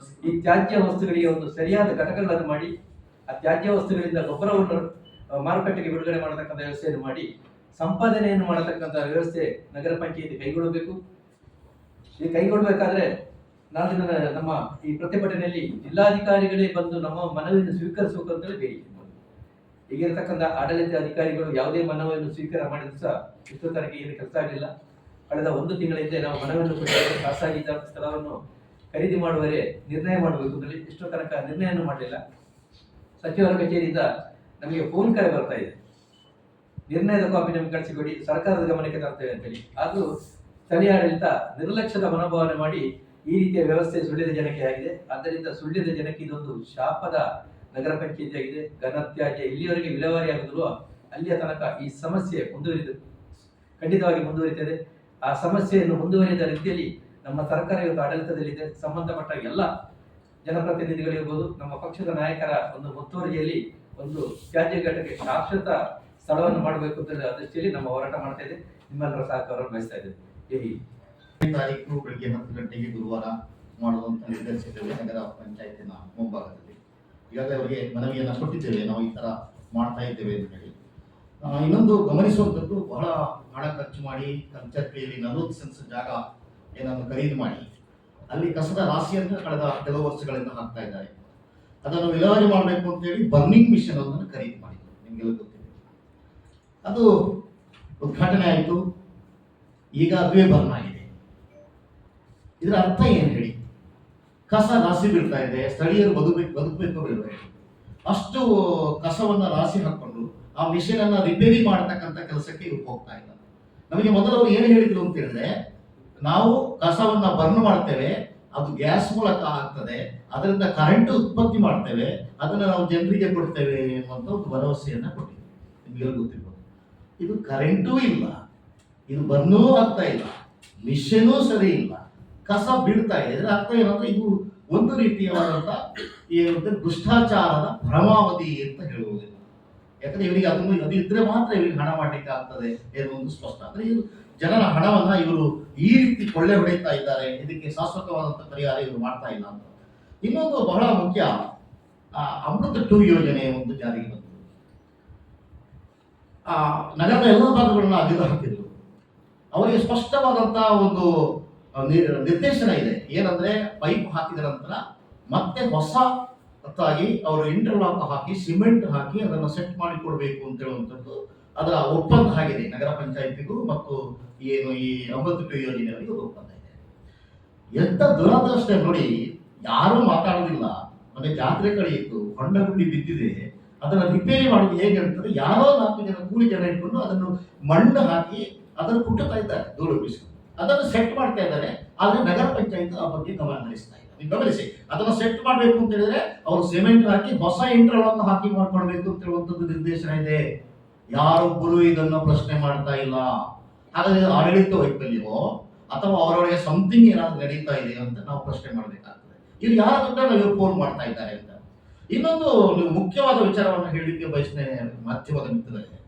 Speaker 2: ಈ ತ್ಯಾಜ್ಯ ವಸ್ತುಗಳಿಗೆ ಒಂದು ಸರಿಯಾದ ಘಟಕಗಳನ್ನು ಮಾಡಿ, ಆ ತ್ಯಾಜ್ಯ ವಸ್ತುಗಳಿಂದ ಗೊಬ್ಬರವನ್ನು ಮಾರುಕಟ್ಟೆಗೆ ಬಿಡುಗಡೆ ಮಾಡತಕ್ಕಂಥ ವ್ಯವಸ್ಥೆಯನ್ನು ಮಾಡಿ ಸಂಪಾದನೆಯನ್ನು ಮಾಡತಕ್ಕಂಥ ವ್ಯವಸ್ಥೆ ನಗರ ಪಂಚಾಯಿತಿ ಕೈಗೊಳ್ಳಬೇಕು. ಇದು ಕೈಗೊಳ್ಳಬೇಕಾದ್ರೆ ನಾಳಿನ ನಮ್ಮ ಈ ಪ್ರತಿಭಟನೆಯಲ್ಲಿ ಜಿಲ್ಲಾಧಿಕಾರಿಗಳೇ ಬಂದು ನಮ್ಮ ಮನವಿಯನ್ನು ಸ್ವೀಕರಿಸಬೇಕು ಅಂತೇಳಿ ಬೇಡಿಕೆ. ಈಗಿರತಕ್ಕಂಥ ಆಡಳಿತ ಅಧಿಕಾರಿಗಳು ಯಾವುದೇ ಮನವಿಯನ್ನು ಸ್ವೀಕಾರ ಮಾಡಿದ್ರು ಸಹ ಇಷ್ಟು ತನಕ ಏನು ಕೆಲಸ ಆಗಲಿಲ್ಲ. ಕಳೆದ 1 ತಿಂಗಳ ಹಿಂದೆ ನಾವು ಮನವಿಯನ್ನು ಕೊಟ್ಟಿದ್ದೇವೆ, ಖಾಸಗಿ ಸ್ಥಳವನ್ನು ಖರೀದಿ ಮಾಡುವರೆ ನಿರ್ಣಯ ಮಾಡಬೇಕು ಅಂತೇಳಿ. ಇಷ್ಟು ತನಕ ನಿರ್ಣಯವನ್ನು ಮಾಡಲಿಲ್ಲ. ಸಚಿವರ ಕಚೇರಿಯಿಂದ ನಮಗೆ ಫೋನ್ ಕರೆ ಬರ್ತಾ ಇದೆ, ನಿರ್ಣಯದ ಕಾಪಿ ನಮಗೆ ಕಳಿಸಿಕೊಡಿ, ಸರ್ಕಾರದ ಗಮನಕ್ಕೆ ತರ್ತೇವೆ ಅಂತೇಳಿ. ಆದರೂ ಸ್ಥಳೀಯ ಆಡಳಿತ ನಿರ್ಲಕ್ಷ್ಯದ ಮನೋಭಾವನೆ ಮಾಡಿ ಈ ರೀತಿಯ ವ್ಯವಸ್ಥೆ ಸುಳ್ಯದ ಜನಕ್ಕೆ ಆಗಿದೆ. ಆದ್ದರಿಂದ ಸುಳ್ಯದ ಜನಕ್ಕೆ ಇದೊಂದು ಶಾಪದ ನಗರ ಪಂಚಾಯಿತಿ ಆಗಿದೆ. ಘನತ್ಯಾಜ್ಯ ಇಲ್ಲಿಯವರೆಗೆ ವಿಲೇವಾರಿ ಆಗುತ್ತಲೋ ಅಲ್ಲಿಯ ತನಕ ಈ ಸಮಸ್ಯೆ ಖಂಡಿತವಾಗಿ ಮುಂದುವರಿತದೆ. ಆ ಸಮಸ್ಯೆಯನ್ನು ಮುಂದುವರಿದ ರೀತಿಯಲ್ಲಿ ನಮ್ಮ ಸರ್ಕಾರ ಇವತ್ತು ಆಡಳಿತದಲ್ಲಿದೆ. ಸಂಬಂಧಪಟ್ಟ ಎಲ್ಲ ಜನಪ್ರತಿನಿಧಿಗಳಿರ್ಬೋದು, ನಮ್ಮ ಪಕ್ಷದ ನಾಯಕರ ಒಂದು ಮುತುವರ್ಜಿಯಲ್ಲಿ ಒಂದು ತ್ಯಾಜ್ಯ ಘಟಕ್ಕೆ ಶಾಶ್ವತ ಸ್ಥಳವನ್ನು ಮಾಡಬೇಕು ಅಂತ ದೃಷ್ಟಿಯಲ್ಲಿ ನಮ್ಮ ಹೋರಾಟ ಮಾಡ್ತಾ ಇದೆ. ನಿಮ್ಮೆಲ್ಲರ ಸಹಕಾರವನ್ನು ಬಯಸ್ತಾ ಇದ್ದೇವೆ.
Speaker 1: ತಾರೀಕು ಬೆಳಿಗ್ಗೆ 10 ಗಂಟೆಗೆ ಗುರುವಾರ ಮಾಡುವಂತ ನಿರ್ಧರಿಸಿದ್ದೇವೆ ನಗರ ಪಂಚಾಯತಿನ ಮುಂಭಾಗದಲ್ಲಿ. ಈಗಾಗಲೇ ಅವರಿಗೆ ಮನವಿಯನ್ನು ಕೊಟ್ಟಿದ್ದೇವೆ, ನಾವು ಈ ತರ ಮಾಡ್ತಾ ಇದ್ದೇವೆ ಅಂತ ಹೇಳಿ. ಇನ್ನೊಂದು ಗಮನಿಸುವಂಥದ್ದು, ಬಹಳ ಹಣ ಖರ್ಚು ಮಾಡಿ ಕಲ್ಚರ್ಕೆಯಲ್ಲಿ 40 ಸೆನ್ಸ್ ಜಾಗ ಏನನ್ನು ಖರೀದಿ ಮಾಡಿ ಅಲ್ಲಿ ಕಸದ ರಾಶಿಯನ್ನು ಕಳೆದ ಕೆಲವು ವರ್ಷಗಳಿಂದ ಹಾಕ್ತಾ ಇದ್ದಾರೆ. ಅದನ್ನು ವಿಲೇವಾರಿ ಮಾಡಬೇಕು ಅಂತೇಳಿ ಬರ್ನಿಂಗ್ ಮಿಷನ್ ಅನ್ನು ಖರೀದಿ ಮಾಡಿದ್ರು. ನಿಮಗೆಲ್ಲ ಗೊತ್ತಿದೆ. ಅದು ಉದ್ಘಾಟನೆ ಆಯಿತು, ಈಗ ಅದುವೇ ಬರ್ನ್ ಆಗಿದೆ. ಇದರ ಅರ್ಥ ಏನು ಹೇಳಿ? ಕಸ ರಾಶಿ ಬೀಳ್ತಾ ಇದೆ, ಸ್ಥಳೀಯರು ಬದುಕಬೇಕು ಬೇಡಬೇಕು, ಅಷ್ಟು ಕಸವನ್ನ ರಾಶಿ ಹಾಕೊಂಡು ಆ ಮಿಷನ್ ಅನ್ನ ರಿಪೇರಿ ಮಾಡತಕ್ಕಂಥ ಕೆಲಸಕ್ಕೆ ಇವ್ರು ಹೋಗ್ತಾ ಇಲ್ಲ. ನಮಗೆ ಮೊದಲು ಅವರು ಏನು ಹೇಳಿದ್ರು ಅಂತ ಹೇಳಿದ್ರೆ, ನಾವು ಕಸವನ್ನ ಬರ್ನ್ ಮಾಡ್ತೇವೆ, ಅದು ಗ್ಯಾಸ್ ಮೂಲಕ ಆಗ್ತದೆ, ಅದರಿಂದ ಕರೆಂಟ್ ಉತ್ಪತ್ತಿ ಮಾಡ್ತೇವೆ, ಅದನ್ನು ನಾವು ಜನರಿಗೆ ಕೊಡ್ತೇವೆ ಎನ್ನುವಂಥ ಒಂದು ಭರವಸೆಯನ್ನ ಕೊಟ್ಟಿದೆ. ನಿಮಗೆಲ್ಲ ಗೊತ್ತಿರ್ಬೋದು. ಇದು ಕರೆಂಟೂ ಇಲ್ಲ, ಇದು ಬರ್ನೂ ಆಗ್ತಾ ಇಲ್ಲ, ಮಿಷನೂ ಸರಿ ಇಲ್ಲ, ಕಸ ಬೀಳ್ತಾ ಇದೆ. ಇದರ ಅರ್ಥ ಏನಂದ್ರೆ ಇದು ಒಂದು ರೀತಿಯಾದಂಥ ಏನಂದ್ರೆ ಭ್ರಷ್ಟಾಚಾರದ ಪರಮಾವಧಿ ಅಂತ ಹೇಳುವುದು. ಯಾಕಂದ್ರೆ ಇವರಿಗೆ ಅದು ಇದ್ರೆ ಮಾತ್ರ ಇವರಿಗೆ ಹಣ ಮಾಡ್ಲಿಕ್ಕೆ ಆಗ್ತದೆ ಎನ್ನುವುದು ಸ್ಪಷ್ಟ. ಅಂದ್ರೆ ಇದು ಜನರ ಹಣವನ್ನ ಇವರು ಈ ರೀತಿ ಕೊಳ್ಳೆ ಹೊಡೆಯುತ್ತಾ ಇದ್ದಾರೆ, ಇದಕ್ಕೆ ಶಾಶ್ವತವಾದಂಥ ಪರಿಹಾರ ಇವರು ಮಾಡ್ತಾ ಇಲ್ಲ ಅಂತ. ಇನ್ನೊಂದು ಬಹಳ ಮುಖ್ಯ, ಅಮೃತ 2 ಯೋಜನೆ ಒಂದು ಜಾರಿಗೆ ಬಂತು. ನಗರದ ಎಲ್ಲ ಭಾಗಗಳನ್ನ ಅಗೆದು ಹಾಕಿದ್ರು. ಅವರಿಗೆ ಸ್ಪಷ್ಟವಾದಂತಹ ಒಂದು ನಿರ್ದೇಶನ ಇದೆ. ಏನಂದ್ರೆ ಪೈಪ್ ಹಾಕಿದ ನಂತರ ಮತ್ತೆ ಹೊಸದಾಗಿ ಅವರು ಇಂಟರ್ಲಾಕ್ ಹಾಕಿ ಸಿಮೆಂಟ್ ಹಾಕಿ ಅದನ್ನು ಸೆಟ್ ಮಾಡಿ ಕೊಡಬೇಕು ಅಂತ ಹೇಳುವಂಥದ್ದು ಅದರ ಒಪ್ಪಂದ ಆಗಿದೆ. ನಗರ ಪಂಚಾಯತಿಗೂ ಮತ್ತು ಏನು ಈ ಅಮೃತ 2 ಯೋಜನೆಯವರಿಗೆ ಒಪ್ಪಂದ ಇದೆ. ಎಂತ ದುರದೃಷ್ಟ ನೋಡಿ, ಯಾರೂ ಮಾತಾಡೋದಿಲ್ಲ. ಮೊನ್ನೆ ಜಾತ್ರೆ ಕಳೆಯಿತ್ತು, ಹೊಂಡ ಗುಂಡಿ ಬಿದ್ದಿದೆ, ಅದನ್ನು ರಿಪೇರಿ ಮಾಡೋದು ಹೇಗೆ ಅಂತಂದ್ರೆ ಯಾರೋ 4 ಜನ ಕೂಲಿ ಜನ ಇಟ್ಕೊಂಡು ಅದನ್ನು ಮಣ್ಣು ಹಾಕಿ ಅದನ್ನು ಕುಟ್ಟುತ್ತಾ ಇದ್ದಾರೆ, ಧೂಳು ಬಿಸಿ ಅದನ್ನು ಸೆಟ್ ಮಾಡ್ತಾ ಇದ್ದಾರೆ. ಆದ್ರೆ ನಗರ ಪಂಚಾಯತ್ ಆ ಬಗ್ಗೆ ಗಮನ ಹರಿಸ್ತಾ ಇಲ್ಲ. ನೀವು ಗಮನಿಸಿ, ಅದನ್ನು ಸೆಟ್ ಮಾಡಬೇಕು ಅಂತ ಹೇಳಿದ್ರೆ ಅವರು ಸಿಮೆಂಟ್ ಹಾಕಿ ಹೊಸ ಇಂಟರ್ಲಾಕ್ ಹಾಕಿ ಮಾಡ್ಕೊಳ್ಬೇಕು ಅಂತ ಹೇಳುವಂಥದ್ದು ನಿರ್ದೇಶನ ಇದೆ. ಯಾರೊಬ್ಬರು ಇದನ್ನು ಪ್ರಶ್ನೆ ಮಾಡ್ತಾ ಇಲ್ಲ. ಹಾಗಾದ್ರೆ ಆಡಳಿತ ವೈಫಲ್ಯವೋ ಅಥವಾ ಅವರೊಳಗೆ ಸಮಥಿಂಗ್ ಏನಾದ್ರು ನಡೀತಾ ಇದೆ ಅಂತ ನಾವು ಪ್ರಶ್ನೆ ಮಾಡಬೇಕಾಗ್ತದೆ. ಇವ್ರು ಯಾರ ದುಡ್ಡನ್ನು ಇವರು ಫೋನ್ ಮಾಡ್ತಾ ಇದ್ದಾರೆ ಅಂತ. ಇನ್ನೊಂದು ನೀವು ಮುಖ್ಯವಾದ ವಿಚಾರವನ್ನು ಹೇಳಲಿಕ್ಕೆ ಬಯಸ್ತೇನೆ ಮಾಧ್ಯಮದ ಮಿತ್ರರಿಗೆ.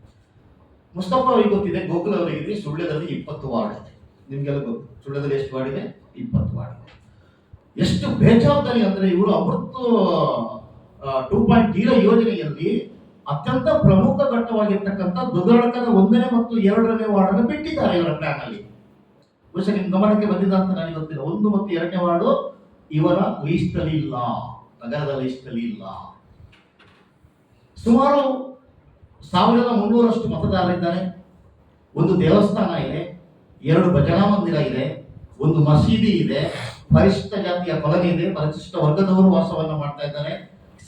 Speaker 1: ಮುಸ್ತಫಾ ಅವರಿಗೆ ಗೊತ್ತಿದೆ, ಗೋಕುಲ್ ಅವರಿಗೆ ಸುಳ್ಯದಲ್ಲಿ 20 ವಾರ್ಡ್ ಇದೆ. ನಿಮ್ಗೆಲ್ಲ ಗೊತ್ತು, ಸುಳ್ಯದಲ್ಲಿ ಎಷ್ಟು ವಾರ್ಡ್ ಇದೆ? 20 ವಾರ್ಡ್ ಇದೆ. ಎಷ್ಟು ಬೇಜವಾಬ್ದಾರಿ ಅಂದ್ರೆ ಇವರು ಅಮೃತ 2.0 ಯೋಜನೆಯಲ್ಲಿ ಅತ್ಯಂತ ಪ್ರಮುಖ ಘಟ್ಟವಾಗಿರ್ತಕ್ಕಂಥ ದುಗಡಕದ 1ನೇ ಮತ್ತು 2ನೇ ವಾರ್ಡ್ ಅನ್ನು ಬಿಟ್ಟಿದ್ದಾರೆ ಇವರ ಪ್ಲಾನ್ ಅಲ್ಲಿ. ಬಹುಶಃ ನಿಮ್ ಗಮನಕ್ಕೆ ಬಂದಿದ್ದ ಅಂತ ನನಗೆ ಗೊತ್ತಿಲ್ಲ. 1 ಮತ್ತು 2ನೇ ವಾರ್ಡು ಇವರ ಲೀಸ್ಟ್ ಅಲ್ಲಿ ಇಲ್ಲ, ನಗರದ ಲೀಸ್ಟ್ ಅಲ್ಲಿ ಇಲ್ಲ. ಸುಮಾರು 1300 ಮತದಾರರಿದ್ದಾರೆ. ಒಂದು ದೇವಸ್ಥಾನ ಇದೆ, 2 ಭಜನಾ ಮಂದಿರ ಇದೆ, ಒಂದು ಮಸೀದಿ ಇದೆ, ಪರಿಶಿಷ್ಟ ಜಾತಿಯ ಕಾಲನಿ ಇದೆ, ಪರಿಶಿಷ್ಟ ವರ್ಗದವರು ವಾಸವನ್ನ ಮಾಡ್ತಾ ಇದ್ದಾರೆ.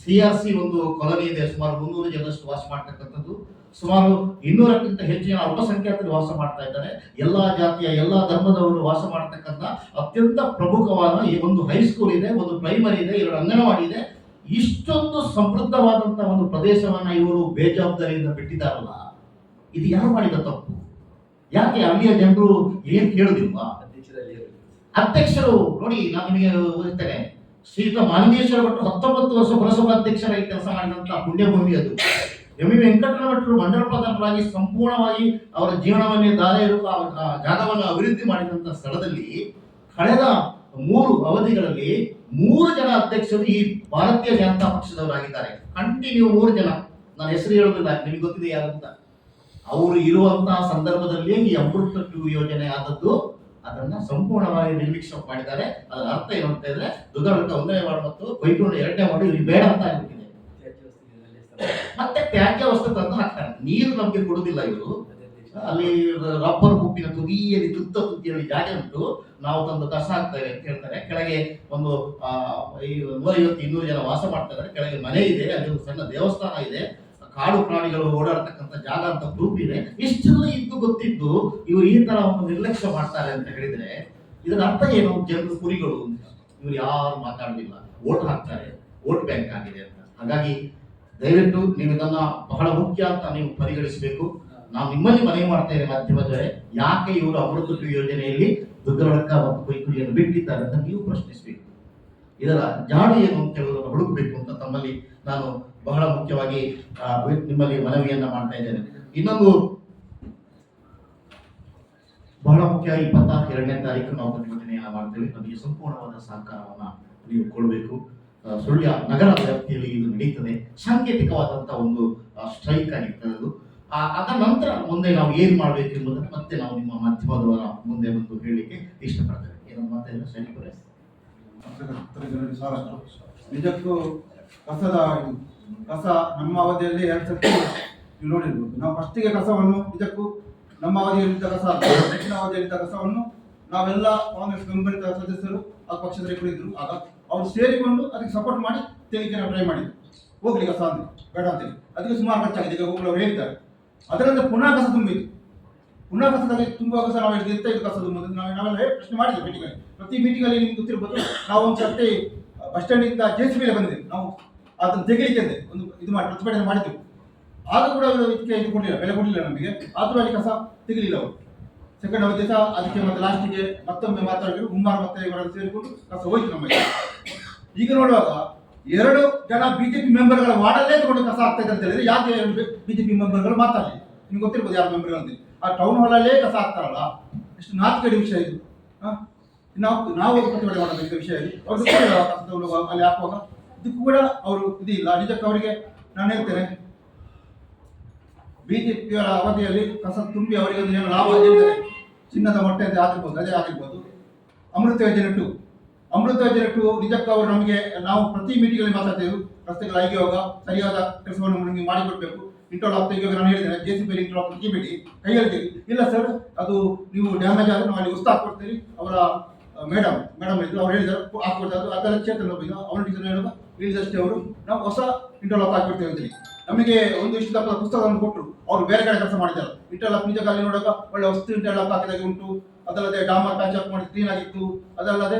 Speaker 1: CRC ಒಂದು ಕಾಲನಿ ಇದೆ, ಸುಮಾರು 300 ಜನರಷ್ಟು ವಾಸ ಮಾಡ್ತಕ್ಕಂಥದ್ದು. ಸುಮಾರು 200ಕ್ಕಿಂತ ಹೆಚ್ಚು ಜನ ಅಲ್ಪಸಂಖ್ಯಾತರು ವಾಸ ಮಾಡ್ತಾ ಇದ್ದಾರೆ. ಎಲ್ಲಾ ಜಾತಿಯ ಎಲ್ಲಾ ಧರ್ಮದವರು ವಾಸ ಮಾಡತಕ್ಕಂಥ ಅತ್ಯಂತ ಪ್ರಮುಖವಾದ ಈ ಒಂದು ಹೈಸ್ಕೂಲ್ ಇದೆ, ಒಂದು ಪ್ರೈಮರಿ ಇದೆ, 2 ಅಂಗನವಾಡಿ ಇದೆ. ಇಷ್ಟೊಂದು ಸಮೃದ್ಧವಾದಂತಹ ಒಂದು ಪ್ರದೇಶವನ್ನ ಇವರು ಬೇಜವಾಬ್ದಾರಿಯಿಂದ ಬಿಟ್ಟಿದ್ದಾರಲ್ಲ, ಇದು ಯಾರು ಮಾಡಿದ ತಪ್ಪು? ಯಾಕೆ ಅಲ್ಲಿಯ ಜನರು ಏನ್ ಕೇಳುದಿಲ್ವಾ? ಅಧ್ಯಕ್ಷರು ನೋಡಿ, ನಾನು ನಿಮಗೆ ಹೇಳ್ತೇನೆ, ಶ್ರೀಯುತ ಮಾಲಿಂಗೇಶ್ವರ ಭಟ್ರು 19 ವರ್ಷ ಪುರಸಭಾ ಅಧ್ಯಕ್ಷರಾಗಿ ಕೆಲಸ ಮಾಡಿದಂತಹ ಪುಣ್ಯಭೂಮಿ ಅದು. MV ವೆಂಕಟರಮಣ ಭಟ್ರು ಮಂಡಲ ಪ್ರಧಾನರಾಗಿ ಸಂಪೂರ್ಣವಾಗಿ ಅವರ ಜೀವನವನ್ನೇ ದಾರ ಇರುವ ಜಾಗವನ್ನು ಅಭಿವೃದ್ಧಿ ಮಾಡಿದಂತಹ ಸ್ಥಳದಲ್ಲಿ ಕಳೆದ 3 ಅವಧಿಗಳಲ್ಲಿ 3 ಜನ ಅಧ್ಯಕ್ಷರು ಈ ಭಾರತೀಯ ಜನತಾ ಪಕ್ಷದವರಾಗಿದ್ದಾರೆ. ಕಂಟಿನ್ಯೂ 3 ಜನ, ನಾನು ಹೆಸರು ಹೇಳೋದಿಲ್ಲ, ನಿಮಗೆ ಗೊತ್ತಿದೆ ಯಾರು ಅಂತ. ಅವರು ಇರುವಂತಹ ಸಂದರ್ಭದಲ್ಲಿ ಈ ಅಮೃತ 2 ಯೋಜನೆ ಆದದ್ದು, ಅದನ್ನ ಸಂಪೂರ್ಣವಾಗಿ ನಿರ್ಲಕ್ಷ್ಯ ಮಾಡಿದ್ದಾರೆ. ಅದರ ಅರ್ಥ ಏನು ಅಂತ ಹೇಳಿದ್ರೆ ದುಗಡಕ 1ನೇ ವಾರ್ಡ್ ಮತ್ತು ಬೈಟೂರು 2ನೇ ವಾರ್ಡ್ ಇವ್ರಿಗೆ ಬೇಡ ಅಂತ ಆಗಿಬಿಟ್ಟಿದೆ. ಮತ್ತೆ ತ್ಯಾಜ್ಯ ವಸ್ತು ತಂದು ಹಾಕ್ತಾರೆ. ನೀರು ನಮ್ಗೆ ಕೊಡುದಿಲ್ಲ ಇವರು. ಅಲ್ಲಿ ರಬ್ಬರ್ ಗುಂಪಿನ ತುದಿಯಲ್ಲಿ ತುದಿಯಲ್ಲಿ ಜಾಗ ಉಂಟು, ನಾವು ತಂದು ಕಸ ಹಾಕ್ತೇವೆ ಅಂತ ಹೇಳ್ತಾರೆ. ಕೆಳಗೆ ಒಂದು 150-200 ಜನ ವಾಸ ಮಾಡ್ತಾ ಇದ್ದಾರೆ. ಕೆಳಗೆ ಮನೆ ಇದೆ, ಅಲ್ಲಿ ಒಂದು ಸಣ್ಣ ದೇವಸ್ಥಾನ ಇದೆ, ಕಾಡು ಪ್ರಾಣಿಗಳು ಓಡಾಡ್ತಕ್ಕಂಥ ಜಾಗ ಅಂತ ಪ್ರೂಫ್ ಇದೆ. ಇಷ್ಟೆಲ್ಲ ಇದ್ದು ಗೊತ್ತಿದ್ದು ಇವರು ಈ ತರ ಒಂದು ನಿರ್ಲಕ್ಷ್ಯ ಮಾಡ್ತಾರೆ ಅಂತ ಹೇಳಿದ್ರೆ ಇದರ ಅರ್ಥ ಏನು? ಜನರು ಕುರಿಗಳು ಅಂತ ಇವರು ಯಾರು ಮಾತಾಡೋದಿಲ್ಲ, ಓಟ್ ಹಾಕ್ತಾರೆ, ಓಟ್ ಬ್ಯಾಂಕ್ ಆಗಿದೆ ಅಂತ. ಹಾಗಾಗಿ ದಯವಿಟ್ಟು ನೀವು ಇದನ್ನ ಬಹಳ ಮುಖ್ಯ ಅಂತ ನೀವು ಪರಿಗಣಿಸಬೇಕು. ನಾವು ನಿಮ್ಮಲ್ಲಿ ಮನವಿ ಮಾಡ್ತಾ ಇದ್ದೇವೆ ಮಾಧ್ಯಮದವರೇ, ಯಾಕೆ ಇವರು ಅಮೃತ 2 ಯೋಜನೆಯಲ್ಲಿ ದುಗ್ಗರೊಳಕ ಮತ್ತು ಕೊಯ್ಕುಳಿಯನ್ನು ಬಿಟ್ಟಿದ್ದಾರೆ ಅಂತ ನೀವು ಪ್ರಶ್ನಿಸಬೇಕು. ಇದರ ಜಾಡು ಏನು ಅಂತ ಹೇಳುವುದನ್ನು ಹುಡುಕಬೇಕು ಅಂತ ತಮ್ಮಲ್ಲಿ ನಾನು ಬಹಳ ಮುಖ್ಯವಾಗಿ ನಿಮ್ಮಲ್ಲಿ ಮನವಿಯನ್ನ ಮಾಡ್ತಾ ಇದ್ದೇನೆ. ಇನ್ನೊಂದು ಬಹಳ ಮುಖ್ಯ, 22ನೇ ತಾರೀಕು ನಾವು ಪ್ರತಿಭಟನೆಯನ್ನ ಮಾಡ್ತೇವೆ. ನಮಗೆ ಸಂಪೂರ್ಣವಾದ ಸಹಕಾರವನ್ನ ನೀವು ಕೊಡಬೇಕು. ಸುಳ್ಯ ನಗರ ವ್ಯಾಪ್ತಿಯಲ್ಲಿ ಇದು ನಡೀತದೆ, ಸಾಂಕೇತಿಕವಾದಂತಹ ಒಂದು ಸ್ಟ್ರೈಕ್ ಆಗಿರ್ತದೆ ಅದು. ಅದ ನಂತರ ಮುಂದೆ ನಾವು ಏನ್ ಮಾಡ್ಬೇಕು ಎಂಬುದನ್ನು ಮತ್ತೆ ನಾವು ನಿಮ್ಮ ಮಾಧ್ಯಮದವರ ಮುಂದೆ ಒಂದು ಹೇಳಲಿಕ್ಕೆ ಇಷ್ಟಪಡ್ತೇವೆ. ಏನೋ ಮಾತಾಡಿದ್ರೆ ಸೈನಿಕರೇ,
Speaker 3: ನಿಜಕ್ಕೂ ಕಸ ನಮ್ಮ ಅವಧಿಯಲ್ಲಿ 2 ಸರ್ತಿ ನೀವು ನೋಡಿರ್ಬೋದು. ನಾವು ಫಸ್ಟಿಗೆ ಕಸವನ್ನು ನಿಜಕ್ಕೂ ನಮ್ಮ ಅವಧಿಯಲ್ಲಿದ್ದ ಕಸ, ಹೆಚ್ಚಿನ ಅವಧಿಯಲ್ಲಿದ್ದ ಕಸವನ್ನು ನಾವೆಲ್ಲ ಕಾಂಗ್ರೆಸ್ ಬೆಂಬಲಿತ ಸದಸ್ಯರು ಆ ಪಕ್ಷದಲ್ಲಿ ಕುಳಿದ್ರು. ಆಗ ಅವರು ಸೇರಿಕೊಂಡು ಅದಕ್ಕೆ ಸಪೋರ್ಟ್ ಮಾಡಿ ತೆಲಿಕೆ ನಾವು ಟ್ರೈ ಮಾಡಿದ್ವಿ. ಹೋಗ್ಲಿ ಕಸ ಅಂದ್ರೆ ಬೇಡ ಅಂತೇಳಿ, ಅದಕ್ಕೆ ಸುಮಾರು ಖರ್ಚಾಗಿದೆ. ಈಗ ಹೋಗ್ಲಿ ಅವ್ರು ಹೇಳಿದ್ದಾರೆ. ಅದರಿಂದ ಪುನಃ ಕಸ ತುಂಬಿತ್ತು. ಪುನಃ ಕಸದಲ್ಲಿ ತುಂಬುವಾಗ ಸಹ ನಾವು ಹೇಳಿದ್ವಿ ಎಂತ ಇದು ಕಸದ ಮುಂದೆ ನಾವೆಲ್ಲ ಪ್ರಶ್ನೆ ಮಾಡಿದ್ವಿ ಮೀಟಿಂಗಲ್ಲಿ. ಪ್ರತಿ ಮೀಟಿಂಗಲ್ಲಿ ನಿಮ್ಗೆ ಗೊತ್ತಿರ್ಬೋದು, ನಾವು ಒಂದು ಸರ್ತಿ ಬಸ್ ಸ್ಟ್ಯಾಂಡಿಂದ JCB ಬಂದಿದ್ದೇವೆ, ನಾವು ಅದನ್ನು ತೆಗಿಲಿಕ್ಕೆ ಒಂದು ಇದು ಮಾಡಿ ಪ್ರತಿಭಟನೆ ಮಾಡಿದ್ದೆವು. ಆಗ ಕೂಡ ಇದಕ್ಕೆ ಇದು ಕೊಡಲಿಲ್ಲ, ಬೆಲೆ ಕೊಡಲಿಲ್ಲ ನಮಗೆ. ಆದರೂ ಅಲ್ಲಿ ಕಸ ತೆಗಿಲಿಲ್ಲ ಅವರು. ಸೆಕೆಂಡ್ ಅವಧಿ ಸಹ ಅದಕ್ಕೆ ಮತ್ತೆ ಲಾಸ್ಟಿಗೆ ಮತ್ತೊಮ್ಮೆ ಮಾತಾಡಿದ್ರು, ಹುಮ್ಮಾರ್ ಮತ್ತೆ ಇವರೆಲ್ಲ ಸೇರಿಕೊಂಡು ಕಸ ಹೋಯ್ತು ನಮಗೆ. ಈಗ ನೋಡುವಾಗ 2 ಜನ ಬಿಜೆಪಿ ಮೆಂಬರ್ಗಳ ವಾರ್ಡಲ್ಲೇ ತಗೊಂಡು ಕಸ ಆಗ್ತಾ ಇದೆ ಅಂತ ಹೇಳಿದ್ರೆ ಯಾಕೆ ಬಿಜೆಪಿ ಮೆಂಬರ್ಗಳು ಮಾತಾಡಲಿ? ನಿಮ್ಗೆ ಗೊತ್ತಿರ್ಬೋದು ಯಾರು ಮೆಂಬರ್ಗಳು. ಆ ಟೌನ್ ಹಾಲಲ್ಲೇ ಕಸ ಆಗ್ತಾರಲ್ಲ, ಎಷ್ಟು ನಾಚಿಕೆಯ ವಿಷಯ ಇದು. ನಾವು ಪ್ರತಿಭಟನೆ ಮಾಡೋದು ವಿಷಯ ಇದು. ಅವ್ರು ಕಸದ ಅಲ್ಲಿ ಹಾಕುವಾಗ ಇದಕ್ಕೂ ಕೂಡ ಅವರು ಇದಿಲ್ಲ. ನಿಜಕ್ಕೆ ಅವರಿಗೆ ನಾನು ಹೇಳ್ತೇನೆ, ಬಿಜೆಪಿಯವರ ಅವಧಿಯಲ್ಲಿ ಕಸ ತುಂಬಿ ಅವರಿಗೆ ಒಂದು ಏನು ಲಾಭ ಹೇಳಿದ್ದಾರೆ, ಚಿನ್ನದ ಮೊಟ್ಟೆ ಅಂತ ಆಗಿರ್ಬೋದು, ಅದೇ ಆಗಿರ್ಬೋದು. ಅಮೃತ ಯೋಜನೆ 2 ನಿಜಕ್ಕೂ ಅವರು ನಮಗೆ, ನಾವು ಪ್ರತಿ ಮೀಟಿಂಗಲ್ಲಿ ಮಾತಾಡ್ತೇವೆ, ರಸ್ತೆಗಳ ಆಗಿ ಸರಿಯಾದ ಕೆಲಸವನ್ನು ನಮಗೆ ಮಾಡಿಕೊಡ್ಬೇಕು. ಇಂಟರ್ಲಾಕ್ ತೆಗೆಯುವಾಗ ನಾನು ಹೇಳಿದ್ದೇನೆ, JCB ಇಂಟರ್ಲಾಕ್ ತೆಗಿಬೇಡಿ, ಕೈ ಹೇಳ್ತೀವಿ. ಇಲ್ಲ ಸರ್, ಅದು ನೀವು ಡ್ಯಾಮೇಜ್ ಆದರೆ ನಾವು ಅಲ್ಲಿ ಉಸ್ತಾ ಹಾಕ್ಕೊಡ್ತೀವಿ. ಅವರ ಮೇಡಮ್ ಇದ್ರು, ಅವ್ರು ಹೇಳಿದ್ದಾರೆ ಹಾಕ್ಕೊಡ್ತಾರೆ. ಅದೆಲ್ಲ ಚೇತನ ಅವನ ಟೀಚರ್ ಹೇಳುವಾಗ ಹೇಳಿದಷ್ಟೇ ಅವರು, ನಾವು ಹೊಸ ಇಂಟರ್ಲಾಕ್ ಹಾಕ್ಕೊಡ್ತೇವೆ ಅಂತೇಳಿ ನಮಗೆ ಒಂದು ಇಷ್ಟದ ಪುಸ್ತಕವನ್ನು ಕೊಟ್ಟರು. ಅವರು ಬೇರೆ ಕಡೆ ಕೆಲಸ ಮಾಡಿದ್ದಾರೆ. ಇಂಟರ್ಲಾಕ್ ನಿಜಕ್ಕೆ ಅಲ್ಲಿ ನೋಡುವಾಗ ಒಳ್ಳೆ ವಸ್ತು ಇಂಟರ್ಲಾಕ್ ಹಾಕಿದಾಗೆ ಉಂಟು. ಅದಲ್ಲದೆ ಡಾಮರ್ ಪ್ಯಾಚ್ ಅಪ್ ಮಾಡಿ ಕ್ಲೀನ್ ಆಗಿತ್ತು. ಅದಲ್ಲದೆ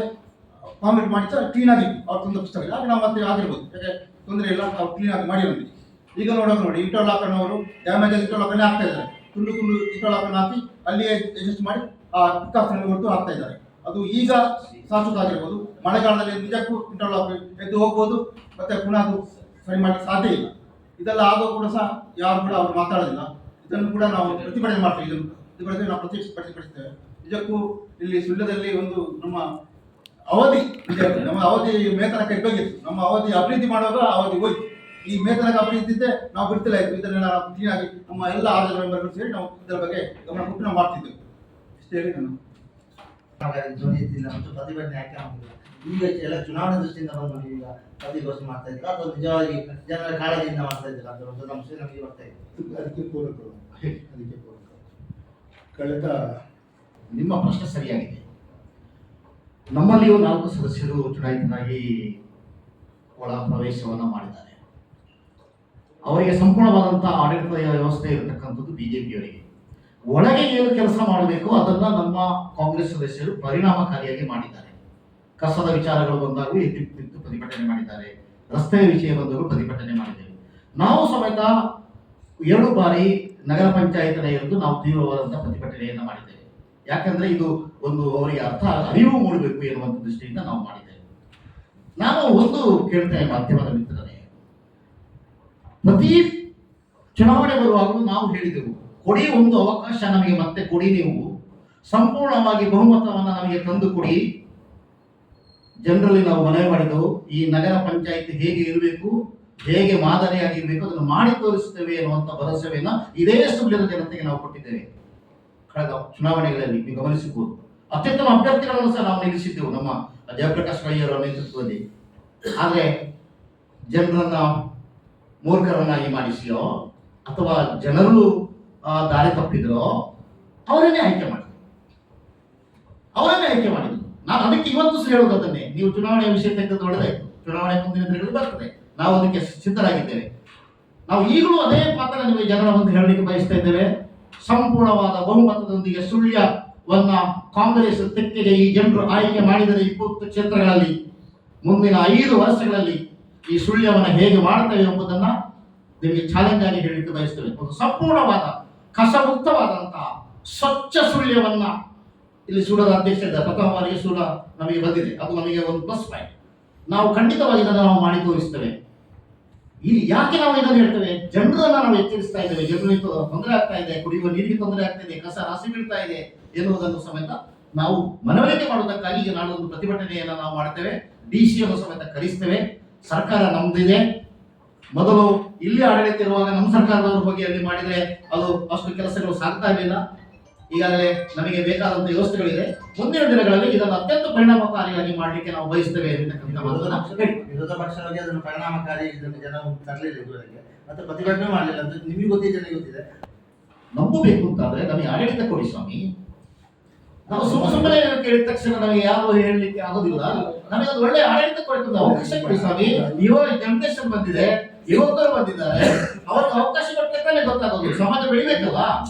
Speaker 3: ಕಾಂಕ್ರೀಟ್ ಮಾಡಿ ಕ್ಲೀನ್ ಆಗಿತ್ತು. ಅವ್ರ ತಂದ ಪುಸ್ತಕ ಇಲ್ಲ, ಹಾಗೆ ನಾವು ಮತ್ತೆ ಆಗಿರ್ಬೋದು, ಯಾಕೆ ತೊಂದರೆ ಇಲ್ಲ, ನಾವು ಕ್ಲೀನ್ ಆಗಿ ಮಾಡಿರೋದು. ಈಗ ನೋಡೋದು ನೋಡಿ, ಇಂಟರ್ಲಾಕ್ ಅವರು ಡ್ಯಾಮೇಜ್ ಇಂಟರ್ಲಾಕ್ ಅನ್ನೇ ಹಾಕ್ತಾ ಇದ್ದಾರೆ. ತುಂಡು ಇಂಟರ್ಲಾಕ್ ಅನ್ನು ಹಾಕಿ ಅಲ್ಲಿಯೇ ಅಡ್ಜಸ್ಟ್ ಮಾಡಿ ಆ ಪಿಕಾಸ್ನಲ್ಲಿ ಹೊರಟು ಹಾಕ್ತಾ ಇದ್ದಾರೆ. ಅದು ಈಗ ಶಾಶ್ವತ ಆಗಿರ್ಬೋದು. ಮಳೆಗಾಲದಲ್ಲಿ ನಿಜಕ್ಕೂ ಇಂಟರ್ಲಾಕ್ ಎದ್ದು ಹೋಗ್ಬೋದು, ಮತ್ತೆ ಪುನಃ ಅದು ಸರಿ ಮಾಡಲಿಕ್ಕೆ ಸಾಧ್ಯ ಇಲ್ಲ. ಇದೆಲ್ಲ ಆಗೋ ಕೂಡ ಸಹ ಯಾರು ಕೂಡ ಅವರು ಮಾತಾಡೋದಿಲ್ಲ. ಇದನ್ನು ಕೂಡ ನಾವು ಪ್ರತಿಭಟನೆ ಮಾಡ್ತೇವೆ. ಇದನ್ನು ಪ್ರತಿಭಟನೆ ನಾವು ಪ್ರತಿಭಟಿಸ್ತೇವೆ. ನಿಜಕ್ಕೂ ಇಲ್ಲಿ ಸುಳ್ಯದಲ್ಲಿ ಒಂದು ನಮ್ಮ ಅವಧಿ ನಮ್ಮ ಅವಧಿ ಮೇತನಕ್ಕೆ ಇರಬೇಕಿತ್ತು. ನಮ್ಮ ಅವಧಿ ಅಭಿವೃದ್ಧಿ ಮಾಡುವಾಗ ಅವಧಿ ಹೋಯ್ತು. ಈ ಮೇತನಕ್ಕೆ ಅಭಿವೃದ್ಧಿ ಇದ್ದೆ ನಾವು ಬಿಡ್ತಿಲ್ಲ ಇತ್ತು. ಇದನ್ನೆಲ್ಲ ನಾವು ಕ್ಲೀನಾಗಿ ನಮ್ಮ ಎಲ್ಲ 6 ಮೆಂಬರ್ಗಳು ಸೇರಿ ನಾವು ಇದರ ಬಗ್ಗೆ ಗಮನ ಕೊಟ್ಟು ನಾವು ಮಾಡ್ತಿದ್ದೆವು. ಇಷ್ಟು ಹೇಳಿ ನಾನು
Speaker 4: ಮತ್ತು ಪ್ರತಿಭಟನೆ ಯಾಕೆ ಆಗುದಿಲ್ಲ? ಈಗ ಎಲ್ಲ ಚುನಾವಣೆ ದೃಷ್ಟಿಯಿಂದ ಬಂದು ಈಗ ಪ್ರತಿಘೋಷಣೆ ಮಾಡ್ತಾ ಇದ್ದೀರಾ ಅಥವಾ ನಿಜವಾಗಿ ಜನರ ಕಾಳಜಿಯಿಂದ ಮಾಡ್ತಾ ಇದ್ದೀರಾ ಅಂತ ಒಂದು ಅಂಶ ನಮಗೆ ಬರ್ತಾ ಇದೆ.
Speaker 1: ಅದಕ್ಕೆ ಪೂರಕ ಕಳೆದ ನಿಮ್ಮ ಪ್ರಶ್ನೆ ಸರಿಯಾಗಿದೆ. ನಮ್ಮಲ್ಲಿಯೂ 4 ಸದಸ್ಯರು ಚುನಾಯಿತರಾಗಿ ಒಳ ಪ್ರವೇಶವನ್ನು ಮಾಡಿದ್ದಾರೆ. ಅವರಿಗೆ ಸಂಪೂರ್ಣವಾದಂತಹ ಆಡಳಿತ ವ್ಯವಸ್ಥೆ ಇರತಕ್ಕಂಥದ್ದು ಬಿಜೆಪಿಯವರಿಗೆ. ಒಳಗೆ ಏನು ಕೆಲಸ ಮಾಡಬೇಕು ಅದನ್ನ ನಮ್ಮ ಕಾಂಗ್ರೆಸ್ ಸದಸ್ಯರು ಪರಿಣಾಮಕಾರಿಯಾಗಿ ಮಾಡಿದ್ದಾರೆ. ಕಸದ ವಿಚಾರಗಳು ಬಂದಾಗ ಎದ್ದು ಪ್ರತಿಭಟನೆ ಮಾಡಿದ್ದಾರೆ. ರಸ್ತೆಯ ವಿಷಯ ಬಂದರೂ ಪ್ರತಿಭಟನೆ ಮಾಡಿದ್ದೇವೆ. ನಾವು ಸಮೇತ 2 ಬಾರಿ ನಗರ ಪಂಚಾಯತ್ ಇருந்து ನಾವು ತೀವ್ರವಾದಂತಹ ಪ್ರತಿಭಟನೆಯನ್ನು ಮಾಡಿದ್ದೇವೆ. ಯಾಕಂದ್ರೆ ಇದು ಒಂದು ಅವರಿಗೆ ಅರಿವು ಮೂಡಬೇಕು ಎನ್ನುವಂಥ ದೃಷ್ಟಿಯಿಂದ ನಾವು ಮಾಡಿದ್ದೇವೆ. ನಾನು ಒಂದು ಕೇಳ್ತೇನೆ ಮಾಧ್ಯಮದ ಮಿತ್ರರೇ, ಪ್ರತಿ ಚುನಾವಣೆ ಬರುವಾಗಲೂ ನಾವು ಹೇಳಿದೆವು, ಕೊಡಿ ಒಂದು ಅವಕಾಶ ನಮಗೆ ಮತ್ತೆ ಕೊಡಿ, ನೀವು ಸಂಪೂರ್ಣವಾಗಿ ಬಹುಮತವನ್ನು ನಮಗೆ ತಂದು ಕೊಡಿ. ಜನರಲ್ಲಿ ನಾವು ಮನವಿ ಮಾಡಿದೆವು, ಈ ನಗರ ಪಂಚಾಯತ್ ಹೇಗೆ ಇರಬೇಕು, ಹೇಗೆ ಮಾದರಿಯಾಗಿರ್ಬೇಕು ಅದನ್ನು ಮಾಡಿ ತೋರಿಸುತ್ತೇವೆ ಅನ್ನುವಂಥ ಭರವಸೆಯನ್ನ ಇದೇ ಸುಳ್ಯದ ಜನತೆಗೆ ನಾವು ಕೊಟ್ಟಿದ್ದೇವೆ. ಕಳೆದ ಚುನಾವಣೆಗಳಲ್ಲಿ ನೀವು ಗಮನಿಸಬಹುದು, ಅತ್ಯುತ್ತಮ ಅಭ್ಯರ್ಥಿಗಳನ್ನು ಸಹ ನಾವು ನಿಲ್ಲಿಸಿದ್ದೆವು ನಮ್ಮ ಜಯಪ್ರಕಾಶ್ ರೈಯವರ ನೇತೃತ್ವದಲ್ಲಿ. ಆದರೆ ಜನರನ್ನ ಮೂರ್ಖರನ್ನಾಗಿ ಮಾಡಿಸಿಯೋ ಅಥವಾ ಜನರು ದಾರಿ ತಪ್ಪಿದ್ರೋ ಅವರನ್ನೇ ಆಯ್ಕೆ ಮಾಡಿದ್ರು. ನಾನು ಅದಕ್ಕೆ ಇವತ್ತು ಸಹ ಹೇಳೋದು ಅದನ್ನೇ, ನೀವು ಚುನಾವಣೆಯ ವಿಷಯ ತೆಗೆದು ಒಳ್ಳೆದಾಯ್ತು. ಚುನಾವಣೆ ಮುಂದಿನ ದಿನಗಳಲ್ಲಿ ಬರ್ತದೆ, ನಾವು ಅದಕ್ಕೆ ಸಿದ್ಧರಾಗಿದ್ದೇವೆ. ನಾವು ಈಗಲೂ ಅದೇ ಪಾತ್ರ ನಿಮಗೆ ಜನರ ಮುಂದೆ ಹೇಳಲಿಕ್ಕೆ ಬಯಸ್ತಾ ಇದ್ದೇವೆ. ಸಂಪೂರ್ಣವಾದ ಬಹುಮತದೊಂದಿಗೆ ಸುಳ್ಯವನ್ನ ಕಾಂಗ್ರೆಸ್ ತೆಕ್ಕೆಗೆ ಈ ಜನರು ಆಯ್ಕೆ ಮಾಡಿದರೆ 20 ಕ್ಷೇತ್ರಗಳಲ್ಲಿ ಮುಂದಿನ 5 ವರ್ಷಗಳಲ್ಲಿ ಈ ಸುಳ್ಯವನ್ನ ಹೇಗೆ ಮಾಡ್ತೇವೆ ಎಂಬುದನ್ನ ನಿಮಗೆ ಚಾಲೆಂಜ್ ಆಗಿ ಹೇಳಲಿಕ್ಕೆ ಬಯಸ್ತೇವೆ. ಒಂದು ಸಂಪೂರ್ಣವಾದ ಕಸಮುಕ್ತವಾದಂತಹ ಸ್ವಚ್ಛ ಸುಳ್ಯವನ್ನ ಇಲ್ಲಿ ಸೂಡದ ಅಧ್ಯಕ್ಷ ಪ್ರಥಮ ಬಾರಿಗೆ ಸೂಡ ನಮಗೆ ಬಂದಿದೆ. ಅದು ನಮಗೆ ಒಂದು ಪ್ಲಸ್ ಪಾಯಿಂಟ್. ನಾವು ಖಂಡಿತವಾಗಿ ಇದನ್ನು ನಾವು ಮಾಡಿ ತೋರಿಸ್ತೇವೆ. ಇಲ್ಲಿ ಯಾಕೆ ನಾವು ಇದನ್ನು ಹೇಳ್ತೇವೆ, ಜನರನ್ನ ನಾವು ಎಚ್ಚರಿಸ್ತಾ ಇದ್ದೇವೆ. ಜನರಿಗೆ ತೊಂದರೆ ಆಗ್ತಾ ಇದೆ, ಕುಡಿಯುವ ನೀರಿಗೆ ತೊಂದರೆ ಆಗ್ತಾ ಇದೆ, ಕಸ ರಾಶಿ ಬೀಳ್ತಾ ಇದೆ ಎನ್ನುವುದನ್ನು ಸಮೇತ ನಾವು ಮನವರಿಕೆ ಮಾಡುವುದಕ್ಕಾಗಿ ಈಗ ನಾಡೊಂದು ಪ್ರತಿಭಟನೆಯನ್ನು ನಾವು ಮಾಡ್ತೇವೆ. DC ಸಮೇತ ಕರೆಸ್ತೇವೆ. ಸರ್ಕಾರ ನಮ್ದಿದೆ. ಮೊದಲು ಇಲ್ಲಿ ಆಡಳಿತ ಇರುವಾಗ ನಮ್ಮ ಸರ್ಕಾರದವರು ಹೋಗಿ ಅಲ್ಲಿ ಮಾಡಿದ್ರೆ ಅದು ಅಷ್ಟು ಕೆಲಸಗಳು ಸಾಗ್ತಾ ಇರಲಿಲ್ಲ. ಈಗಾಗಲೇ ನಮಗೆ ಬೇಕಾದಂತಹ ವ್ಯವಸ್ಥೆಗಳಿದೆ. ಮುಂದಿನ ದಿನಗಳಲ್ಲಿ ಇದನ್ನು ಅತ್ಯಂತ ಪರಿಣಾಮಕಾರಿಯಾಗಿ ಮಾಡಲಿಕ್ಕೆ ನಾವು ಬಯಸ್ತೇವೆ ಅಂತಕ್ಕಂಥ
Speaker 4: ವಿರೋಧ ಪಕ್ಷವಾಗಿ ಅದನ್ನು ಪರಿಣಾಮಕಾರಿ ಇದನ್ನು ಜನ ತರಲಿಲ್ಲ ಇದುವರೆಗೆ, ಮತ್ತೆ ಪ್ರತಿಭಟನೆ ಮಾಡಲಿಲ್ಲ ಅಂತ ನಿಮಗೆ ಗೊತ್ತಿದೆ, ಜನರಿಗೆ ಗೊತ್ತಿದೆ.
Speaker 1: ನಂಬಬೇಕು ಅಂತಾದ್ರೆ ನಮಗೆ ಆಡಳಿತ ಕೊಡಿ ಸ್ವಾಮಿ. ನಾವು ಸುಮ್ಮನೆ ಕೇಳಿದ ತಕ್ಷಣ ನಮಗೆ ಯಾರು ಹೇಳಲಿಕ್ಕೆ ಆಗೋದಿಲ್ಲ. ನಮಗೆ ಒಂದು ಒಳ್ಳೆ ಆಡಳಿತ ಕೊಡ್ತದೆ. ಅವಕಾಶ ಕೊಡಿ ಸ್ವಾಮಿ. ಇವಾಗ ಜನರೇಷನ್ ಬಂದಿದೆ, ಯುವಕರು ಬಂದಿದ್ದಾರೆ, ಅವ್ರಿಗೆ ಅವಕಾಶ ಕೊಟ್ಟರೆ ತಾನೇ ಗೊತ್ತಾಗೋದು. ಸಮಾಜ ಬೆಳಿಬೇಕಲ್ಲ.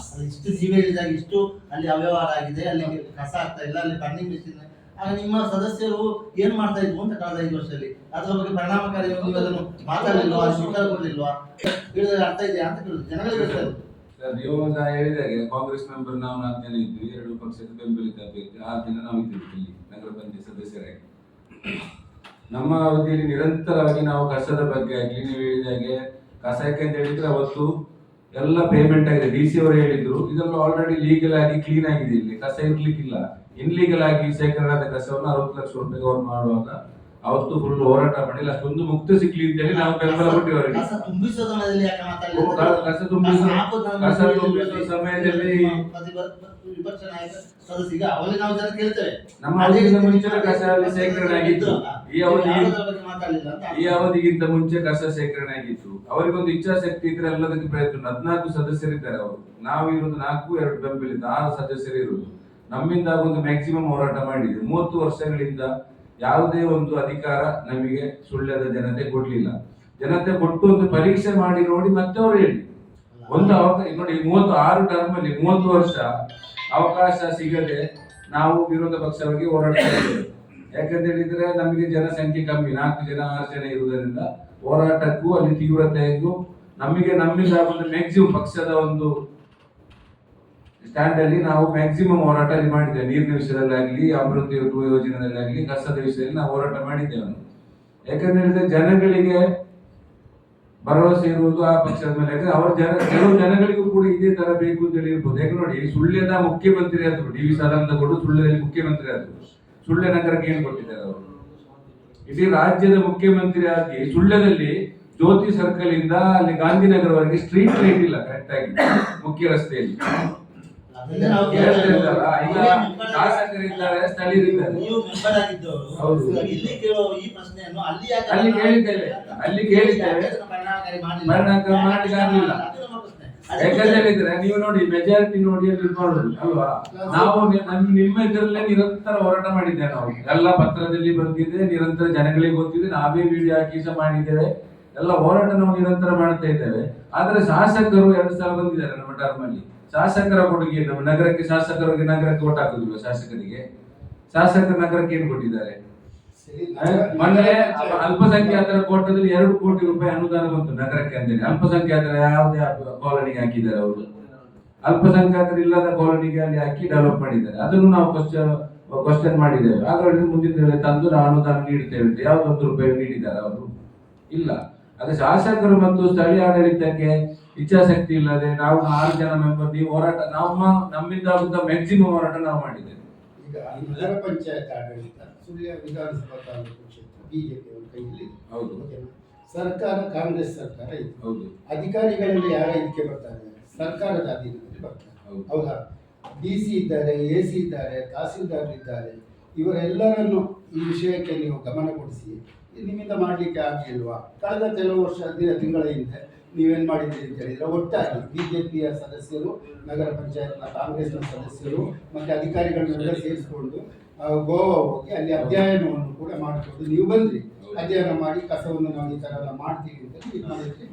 Speaker 4: ಇಷ್ಟು ನೀವು ಹೇಳಿದಾಗ ಇಷ್ಟು ಅಲ್ಲಿ ಅವ್ಯವಹಾರ ಆಗಿದೆ, ಅಲ್ಲಿ ಕಸ ಆಗ್ತಾ ಇಲ್ಲ, ಅಲ್ಲಿ ಬನ್ನಿಂಗ್ ಮಿಷಿನ್, ಆಗ ನಿಮ್ಮ ಸದಸ್ಯರು ಏನ್ ಮಾಡ್ತಾ ಇದ್ವು ಅಂತ ಕಳೆದ 5 ವರ್ಷದಲ್ಲಿ ಅದ್ರ ಬಗ್ಗೆ ಪರಿಣಾಮಕಾರಿ ನೀವು ಅದನ್ನು ಮಾತಾಡಲಿಲ್ವಾ, ಉತ್ತರ ಕೊಡ್ಲಿಲ್ವಾ, ಹೇಳಿದ್ರೆ ಅರ್ಥ ಇದೆಯಾ ಅಂತ ಕೇಳುದು ಜನಗಳಿಗೆ ಬೇಕಾದ್ರು.
Speaker 5: ಸರ್, ನೀವು ಹೇಳಿದಾಗೆ ಕಾಂಗ್ರೆಸ್ ಮೆಂಬರ್ ನಾವು 4 ಜನ ಇದ್ವಿ, 2 ಪಕ್ಷದ ಬೆಂಬಲಿತ ಅಭ್ಯರ್ಥಿ 6 ಜನ ನಾವು ಇದ್ವಿ ಇಲ್ಲಿ ನಗರ ಪಂಚಾಯತ್ ಸದಸ್ಯರಾಗಿ. ನಮ್ಮ ಅವಧಿಯಲ್ಲಿ ನಿರಂತರವಾಗಿ ನಾವು ಕಸದ ಬಗ್ಗೆ ಆಗಲಿ, ನೀವು ಹೇಳಿದಾಗೆ ಕಸ ಯಾಕೆ ಅಂತ ಹೇಳಿದ್ರೆ ಅವತ್ತು ಎಲ್ಲ ಪೇಮೆಂಟ್ ಆಗಿದೆ. DC ಅವರು ಹೇಳಿದ್ರು ಇದೆಲ್ಲ ಆಲ್ರೆಡಿ ಲೀಗಲ್ ಆಗಿ ಕ್ಲೀನ್ ಆಗಿದೆ, ಇಲ್ಲಿ ಕಸ ಇರ್ಲಿಕ್ಕಿಲ್ಲ. ಇನ್ಲೀಗಲ್ ಆಗಿ ಶೇಖರಣಾದ ಕಸವನ್ನು 60 ಲಕ್ಷ ರೂಪಾಯಿ ಅವ್ರು ಮಾಡುವಾಗ ಅವತ್ತು ಫುಲ್ ಹೋರಾಟ ಮಾಡಿ ಅಷ್ಟೊಂದು ಮುಕ್ತ ಸಿಗ್ಲಿ ಅಂತ ಹೇಳಿ ನಾವು ಬೆಂಬಲ ಕೊಟ್ಟಿವಿ ಅವರಿಗೆ.
Speaker 4: ಕಸ ತುಂಬಿಸುವ ಸಮಯದಲ್ಲಿ ಯಾಕೆ
Speaker 5: ಕಸ ತುಂಬಿಸುವ ಸಮಯದಲ್ಲಿ
Speaker 4: ವಿಪಕ್ಷ ನಾಯಕ ಸದಸ್ಯರಿಗೆ ಅವರಿಗೆ ನಾವು ಜನ ಕೇಳ್ತೇವೆ,
Speaker 5: ನಮ್ಮ ಅವಧಿಗಿಂತ ಮುಂಚೆ ಕಸ ಅಲ್ಲಿ ಶೇಖರಣೆ ಆಗಿತ್ತು. ಈ ಅವಧಿಗಿಂತ ಮುಂಚೆ ಕಸ ಶೇಖರಣೆ ಆಗಿತ್ತು. ಅವರಿಗೊಂದು ಇಚ್ಛಾಶಕ್ತಿ ಇದ್ರೆ ಎಲ್ಲದಕ್ಕೆ ಪ್ರಯತ್ನ. 14 ಸದಸ್ಯರಿದ್ದಾರೆ ಅವರು, ನಾವು ಇರುವುದು 4, 2 ಬೆಂಬಲಿತ 6 ಸದಸ್ಯರು ಇರುವುದು. ನಮ್ಮಿಂದ ಒಂದು ಮ್ಯಾಕ್ಸಿಮಮ್ ಹೋರಾಟ ಮಾಡಿದೆ. 30 ವರ್ಷಗಳಿಂದ ಯಾವುದೇ ಒಂದು ಅಧಿಕಾರ ನಮಗೆ ಸುಳ್ಯದ ಜನತೆ ಕೊಡ್ಲಿಲ್ಲ. ಜನತೆ ಕೊಟ್ಟು ಒಂದು ಪರೀಕ್ಷೆ ಮಾಡಿ ನೋಡಿ ಮತ್ತೆ ಅವರು ಹೇಳಿ ಒಂದು ಅವಕಾಶ ನೋಡಿ. 36 ಟರ್ಮ್ ಅಲ್ಲಿ 30 ವರ್ಷ ಅವಕಾಶ ಸಿಗದೆ ನಾವು ವಿರೋಧ ಪಕ್ಷವಾಗಿ ಹೋರಾಟ ಮಾಡಿದ್ದೇವೆ. ಯಾಕಂತ ಹೇಳಿದ್ರೆ ನಮಗೆ ಜನಸಂಖ್ಯೆ ಕಮ್ಮಿ, 4 ಜನ 6 ಜನ ಇರುವುದರಿಂದ ಹೋರಾಟಕ್ಕೂ ಅಲ್ಲಿ ತೀವ್ರತೆಗೂ ನಮ್ಮಿಂದ ಒಂದು ಮ್ಯಾಕ್ಸಿಮಮ್ ಪಕ್ಷದ ಒಂದು ಸ್ಟ್ಯಾಂಡ್ ಅಲ್ಲಿ ನಾವು ಮ್ಯಾಕ್ಸಿಮಮ್ ಹೋರಾಟ ಮಾಡಿದ್ದೇವೆ. ನೀರಿನ ವಿಷಯದಲ್ಲಾಗ್ಲಿ, ಅಭಿವೃದ್ಧಿ ಯೋಜನೆಯಲ್ಲಾಗ್ಲಿ, ಕಸದ ವಿಷಯದಲ್ಲಿ ನಾವು ಹೋರಾಟ ಮಾಡಿದ್ದೇವೆ. ಯಾಕಂತ ಹೇಳಿದ್ರೆ ಜನಗಳಿಗೆ ಭರವಸೆ ಇರುವುದು ಆ ಪಕ್ಷದ ಮೇಲೆ. ಯಾಕಂದ್ರೆ ಅವರ ಕೆಲವು ಜನಗಳಿಗೂ ಕೂಡ ಇದೇ ತರ ಬೇಕು ಅಂತ ಹೇಳಿ ಇರ್ಬೋದು. ಯಾಕೆ ನೋಡಿ, ಸುಳ್ಯದ ಮುಖ್ಯಮಂತ್ರಿ ಆದ್ರು DV ಸದಾನಂದ ಗೌಡರು ಸುಳ್ಯದಲ್ಲಿ ಮುಖ್ಯಮಂತ್ರಿ ಆದ್ರು. ಸುಳ್ಯ ನಗರಕ್ಕೆ ಏನ್ ಕೊಟ್ಟಿದ್ದಾರೆ ಅವರು? ಇಡೀ ರಾಜ್ಯದ ಮುಖ್ಯಮಂತ್ರಿ ಆಗಿ ಸುಳ್ಯದಲ್ಲಿ ಜ್ಯೋತಿ ಸರ್ಕಲ್ ಇಂದ ಅಲ್ಲಿ ಗಾಂಧಿನಗರವರೆಗೆ ಸ್ಟ್ರೀಟ್ ಲೈಟ್ ಇಲ್ಲ ಕರೆಕ್ಟ್ ಆಗಿ ಮುಖ್ಯ ರಸ್ತೆಯಲ್ಲಿ. ಶಾಸಕರಿದ್ದಾರೆ, ಸ್ಥಳೀಯರಿದ್ದಾರೆ. ಅಲ್ಲಿ ಕೇಳಿದ್ದೇವೆ ಪರಿಣಾಮಕಾರಿ ಮಾಡಲಿಲ್ಲ. ಯಾಕಂತ ಹೇಳಿದ್ರೆ ನೀವು ನೋಡಿ, ಮೆಜಾರಿಟಿ ನೋಡಿ ಅಲ್ಲಿ ನೋಡುದು ಅಲ್ವಾ. ನಾವು ನಿಮ್ಮ ಇದರಲ್ಲೇ ನಿರಂತರ ಹೋರಾಟ ಮಾಡಿದ್ದೇವೆ. ನಾವು ಎಲ್ಲ ಪತ್ರದಲ್ಲಿ ಬಂದಿದೆ, ನಿರಂತರ ಜನಗಳಿಗೆ ಗೊತ್ತಿದೆ, ನಾವೇ ವಿಡಿಯೋ ಹಾಕಿ ಸಹ ಮಾಡಿದ್ದೇವೆ. ಎಲ್ಲ ಹೋರಾಟ ನಾವು ನಿರಂತರ ಮಾಡ್ತಾ ಇದ್ದೇವೆ. ಆದ್ರೆ ಶಾಸಕರು 2 ಸಲ ಬಂದಿದ್ದಾರೆ ನಮ್ಮ ಟರ್ಮ್ ಅಲ್ಲಿ. ಶಾಸಕರ ಕೊಡುಗೆ ನಮ್ಮ ನಗರಕ್ಕೆ, ಶಾಸಕರಿಗೆ ನಗರಕ್ಕೆ ಓಟ್ ಹಾಕುದಿಲ್ಲ. ಶಾಸಕರ ನಗರಕ್ಕೆ ಏನು ಕೊಟ್ಟಿದ್ದಾರೆ? ಮೊನ್ನೆ ಅಲ್ಪಸಂಖ್ಯಾತರ ಕೋಟದಲ್ಲಿ 2 ಕೋಟಿ ರೂಪಾಯಿ ಅನುದಾನ ಬಂತು ನಗರಕ್ಕೆ ಅಂತೇಳಿ. ಅಲ್ಪಸಂಖ್ಯಾತರ ಯಾವುದೇ ಕಾಲೋನಿಗೆ ಹಾಕಿದ್ದಾರೆ ಅವರು. ಅಲ್ಪಸಂಖ್ಯಾತರು ಇಲ್ಲದ ಕಾಲೋನಿಗೆ ಅಲ್ಲಿ ಹಾಕಿ ಡೆವಲಪ್ ಮಾಡಿದ್ದಾರೆ. ಅದನ್ನು ನಾವು ಕ್ವಶನ್ ಮಾಡಿದ್ದೇವೆ. ಅದರಲ್ಲಿ ಮುಂದಿನ ದಿನಗಳಲ್ಲಿ ತಂದು ನಾವು ಅನುದಾನ ನೀಡುತ್ತೇವೆ. ಯಾವ್ದು 1 ರೂಪಾಯಿ ನೀಡಿದ್ದಾರೆ ಅವರು? ಇಲ್ಲ. ಅದು ಶಾಸಕರು ಮತ್ತು ಸ್ಥಳೀಯ ಆಡಳಿತಕ್ಕೆ ಇಚ್ಛಾಶಕ್ತಿ ಇಲ್ಲದೆ ನಾವು 6 ಜನ ಮೆಂಬರ್ ನೀವು ಹೋರಾಟ ನಮ್ಮಿಂದ ಆಗುತ್ತ ಮ್ಯಾಕ್ಸಿಮಮ್ ಹೋರಾಟ ನಾವು ಮಾಡಿದ್ದೇವೆ.
Speaker 6: ಈಗ ನಗರ ಪಂಚಾಯತ್ ಆಡಳಿತ ಸುಳ್ಯ ವಿಧಾನಸಭಾ ತಾಲೂಕು ಕ್ಷೇತ್ರ ಬಿಜೆಪಿ ಕೈಯಲ್ಲಿ.
Speaker 5: ಹೌದು.
Speaker 6: ಸರ್ಕಾರ ಕಾಂಗ್ರೆಸ್ ಸರ್ಕಾರ ಇದೆ.
Speaker 5: ಹೌದು.
Speaker 6: ಅಧಿಕಾರಿಗಳಲ್ಲಿ ಯಾರ ಇದಕ್ಕೆ ಬರ್ತಾರೆ? ಸರ್ಕಾರದ ಅಧೀನದಲ್ಲಿ ಬರ್ತಾರೆ. ಹೌದಾ? DC ಇದ್ದಾರೆ, AC ಇದ್ದಾರೆ, ತಹಸೀಲ್ದಾರ್ ಇದ್ದಾರೆ. ಇವರೆಲ್ಲರನ್ನು ಈ ವಿಷಯಕ್ಕೆ ನೀವು ಗಮನ ಕೊಡಿಸಿ. ನಿಮ್ಮಿಂದ ಮಾಡಲಿಕ್ಕೆ ಆಗಲಿಲ್ವಾ? ಕಳೆದ ಕೆಲವು ತಿಂಗಳ ಹಿಂದೆ ನೀವೇನು ಮಾಡಿದ್ದೀರಿ ಅಂತ ಹೇಳಿದರೆ, ಒಟ್ಟಾಗಿ ಬಿಜೆಪಿಯ ಸದಸ್ಯರು, ನಗರ ಪಂಚಾಯತ್ನ ಕಾಂಗ್ರೆಸ್ನ ಸದಸ್ಯರು ಮತ್ತು ಅಧಿಕಾರಿಗಳನ್ನೆಲ್ಲ ಸೇರಿಸಿಕೊಂಡು ಗೋವಾ ಹೋಗಿ ಅಲ್ಲಿ ಅಧ್ಯಯನವನ್ನು ಕೂಡ ಮಾಡಿಕೊಂಡು ನೀವು ಬಂದ್ರಿ. ಅಧ್ಯಯನ ಮಾಡಿ ಕಸವನ್ನು ನಾವು ಈ ತರ ಎಲ್ಲ ಮಾಡ್ತೀವಿ ಅಂತ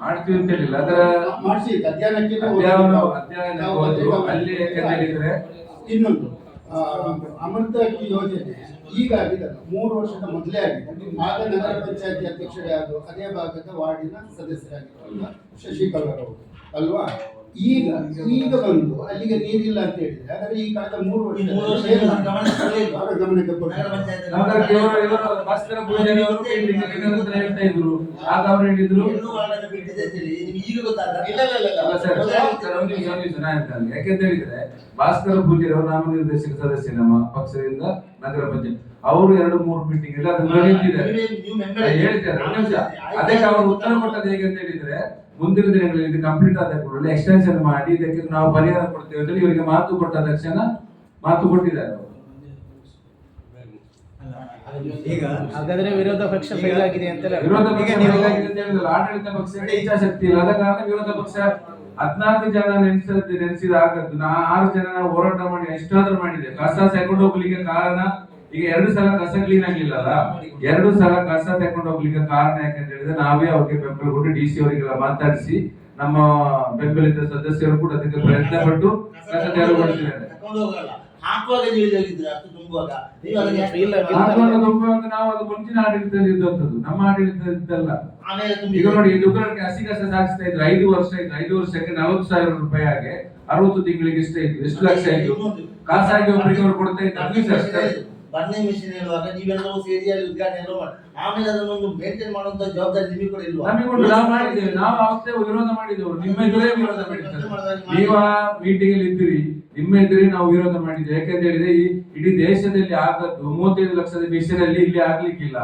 Speaker 5: ಮಾಡ್ತೀವಿ ಅಂತ ಹೇಳಿಲ್ಲ, ಅದರ
Speaker 6: ಮಾಡಿಸಿ ಅಧ್ಯಯನಕ್ಕೆ ಇನ್ನೊಂದು ಅಮೃತ ಯೋಜನೆ ಈಗ ಆಗಿದೆ, 3 ವರ್ಷದ ಮೊದಲೇ ಆಗಿದೆ. ಆಗ ನಗರ ಪಂಚಾಯತಿ ಅಧ್ಯಕ್ಷರೇ ಆದ್ರು, ಅದೇ ಭಾಗದ ವಾರ್ಡಿನ ಸದಸ್ಯರಾಗಿರುವ ಶಶಿಕಲಾ ಅವರು ಅಲ್ವಾ. ಈಗ ಬಂದು ಅಲ್ಲಿಗೆ ನೀರಿಲ್ಲ ಅಂತ ಹೇಳಿದ್ರೆ, ಹಾಗಾದ್ರೆ ಈ ಕಳೆದ 3 ವರ್ಷ ಗಮನಕ್ಕೆ
Speaker 5: ಯಾಕೆಂತ ಹೇಳಿದ್ರೆ, ಭಾಸ್ಕರ ಪೂಜಾರಿ ನಾಮನಿರ್ದೇಶಕ ಸದಸ್ಯ ನಮ್ಮ ಪಕ್ಷದಿಂದ ನಗರ ಪಂಚಾಯತ್ ಅವರು 2-3 ಮೀಟಿಂಗ್ ಎಲ್ಲ ಹೇಳ್ತಾರೆ. ಅದಕ್ಕೆ ಅವರು ಉತ್ತರ ಕೊಟ್ಟದ್ದು ಹೇಗೆ ಅಂತ ಹೇಳಿದ್ರೆ, ಮುಂದಿನ ದಿನಗಳಲ್ಲಿ ಇದು ಕಂಪ್ಲೀಟ್ ಆದ ಕೂಡಲೇ ಎಕ್ಸ್ಟೆನ್ಷನ್ ಮಾಡಿ ಇದಕ್ಕೆ ನಾವು ಪರಿಹಾರ ಕೊಡ್ತೇವೆ ಅಂತ ಇವರಿಗೆ ಮಾತು ಕೊಟ್ಟ ತಕ್ಷಣ ಮಾತು ಕೊಟ್ಟಿದ್ದಾರೆ ಅವರು.
Speaker 7: ಈಗ ಹಾಗಾದ್ರೆ ವಿರೋಧ ಪಕ್ಷ ಫೇಲ್ ಆಗಿದೆ ಅಂತ
Speaker 5: ವಿರೋಧ ಪಕ್ಷ ಆಡಳಿತ ಪಕ್ಷಕ್ಕೆ ಇಚ್ಛಾಶಕ್ತಿ ಇಲ್ಲ, ಆದ ಕಾರಣ ವಿರೋಧ ಪಕ್ಷ 14 ಜನ ನೆನೆಸಿದ ಆಗದ್ದು 6 ಜನ ನಾವು ಹೋರಾಟ ಮಾಡಿ ಎಷ್ಟಾದ್ರೂ ಮಾಡಿದೆ. ಕಸ ತಗೊಂಡು ಹೋಗ್ಲಿಕ್ಕೆ ಕಾರಣ ಈಗ 2 ಸಲ ಕಸ ಕ್ಲೀನ್ ಆಗ್ಲಿಲ್ಲಲ್ಲ, 2 ಸಲ ಕಸ ತಗೊಂಡು ಹೋಗ್ಲಿಕ್ಕೆ ಕಾರಣ ಯಾಕಂತ ಹೇಳಿದ್ರೆ ನಾವೇ ಅವ್ರಿಗೆ ಬೆಂಬಲ ಕೊಟ್ಟು DC ಅವರಿಗೆಲ್ಲ ಮಾತಾಡಿಸಿ ನಮ್ಮ ಬೆಂಬಲಿತ ಸದಸ್ಯರು ಕೂಡ ಅದಕ್ಕೆ ಪ್ರಯತ್ನ ಪಟ್ಟು ಕಸ ತೆರವುಗೊಳಿಸಿದ್ದಾರೆ.
Speaker 4: ಹಾಕುವಾಗ ನೀವು ಹೋಗಿದ್ರೆ ಅಷ್ಟು ತುಂಬುವಾಗ ನೀವು ಅದನ್ನ
Speaker 5: ನಾವು ಅದು ಮುಂಚಿನ ಆಡಳಿತದಲ್ಲಿ ಇದ್ದಂಥದ್ದು, ನಮ್ಮ ಆಡಳಿತದಲ್ಲ.
Speaker 4: ಆಮೇಲೆ
Speaker 5: ಈಗ ನೋಡಿ, ದುಗ್ಗರಕ್ಕೆ ಹಸಿ ಕಸ ಸಾಗಿಸ್ತಾ ಇದ್ರು 5 ವರ್ಷ ಇತ್ತು. 5 ವರ್ಷಕ್ಕೆ 40,000 ರೂಪಾಯಿ ಆಗಿ 60 ತಿಂಗಳಿಗೆ ಇಷ್ಟ ಇತ್ತು. ಎಷ್ಟು ಲಕ್ಷ ಆಯ್ತು? ಖಾಸಗಿ ಒಬ್ಬರಿಗೆ ಅವ್ರು ಕೊಡ್ತಾ ಇದ್ದಾರೆ.
Speaker 4: ಬನ್ನಿ ಮಿಷಿನ್ ಹೇಳುವಾಗ ನೀವೆಲ್ಲರೂ ಸೇರಿ ಅಲ್ಲಿ ಉದ್ಘಾಟನೆ ಎಲ್ಲ ಮಾಡಿ ಆಮೇಲೆ ಅದನ್ನೊಂದು ಮೇಂಟೈನ್ ಮಾಡುವಂತ ಜವಾಬ್ದಾರಿ ನಿಮಗೆ ಕೂಡ ಇಲ್ವಾ?
Speaker 5: ನಮಗೆ ನಾವು ಮಾಡಿದ್ದೇವೆ. ನಾವು ಅವತ್ತೇ ವಿರೋಧ ಮಾಡಿದ್ದೇವೆ. ನಿಮ್ಮ ಎದುರೇ ವಿರೋಧ ಮಾಡಿದ್ದೇವೆ. ನೀವು ಆ ಮೀಟಿಂಗ್ ಅಲ್ಲಿ ಇದ್ದೀರಿ, ನಿಮ್ಮ ಎದುರೇ ನಾವು ವಿರೋಧ ಮಾಡಿದ್ದೇವೆ. ಯಾಕಂತ ಹೇಳಿದ್ರೆ ಈ ಇಡೀ ದೇಶದಲ್ಲಿ ಆಗದ್ದು 35 ಲಕ್ಷದ ಮಿಷನಲ್ಲಿ ಇಲ್ಲಿ ಆಗ್ಲಿಕ್ಕಿಲ್ಲ.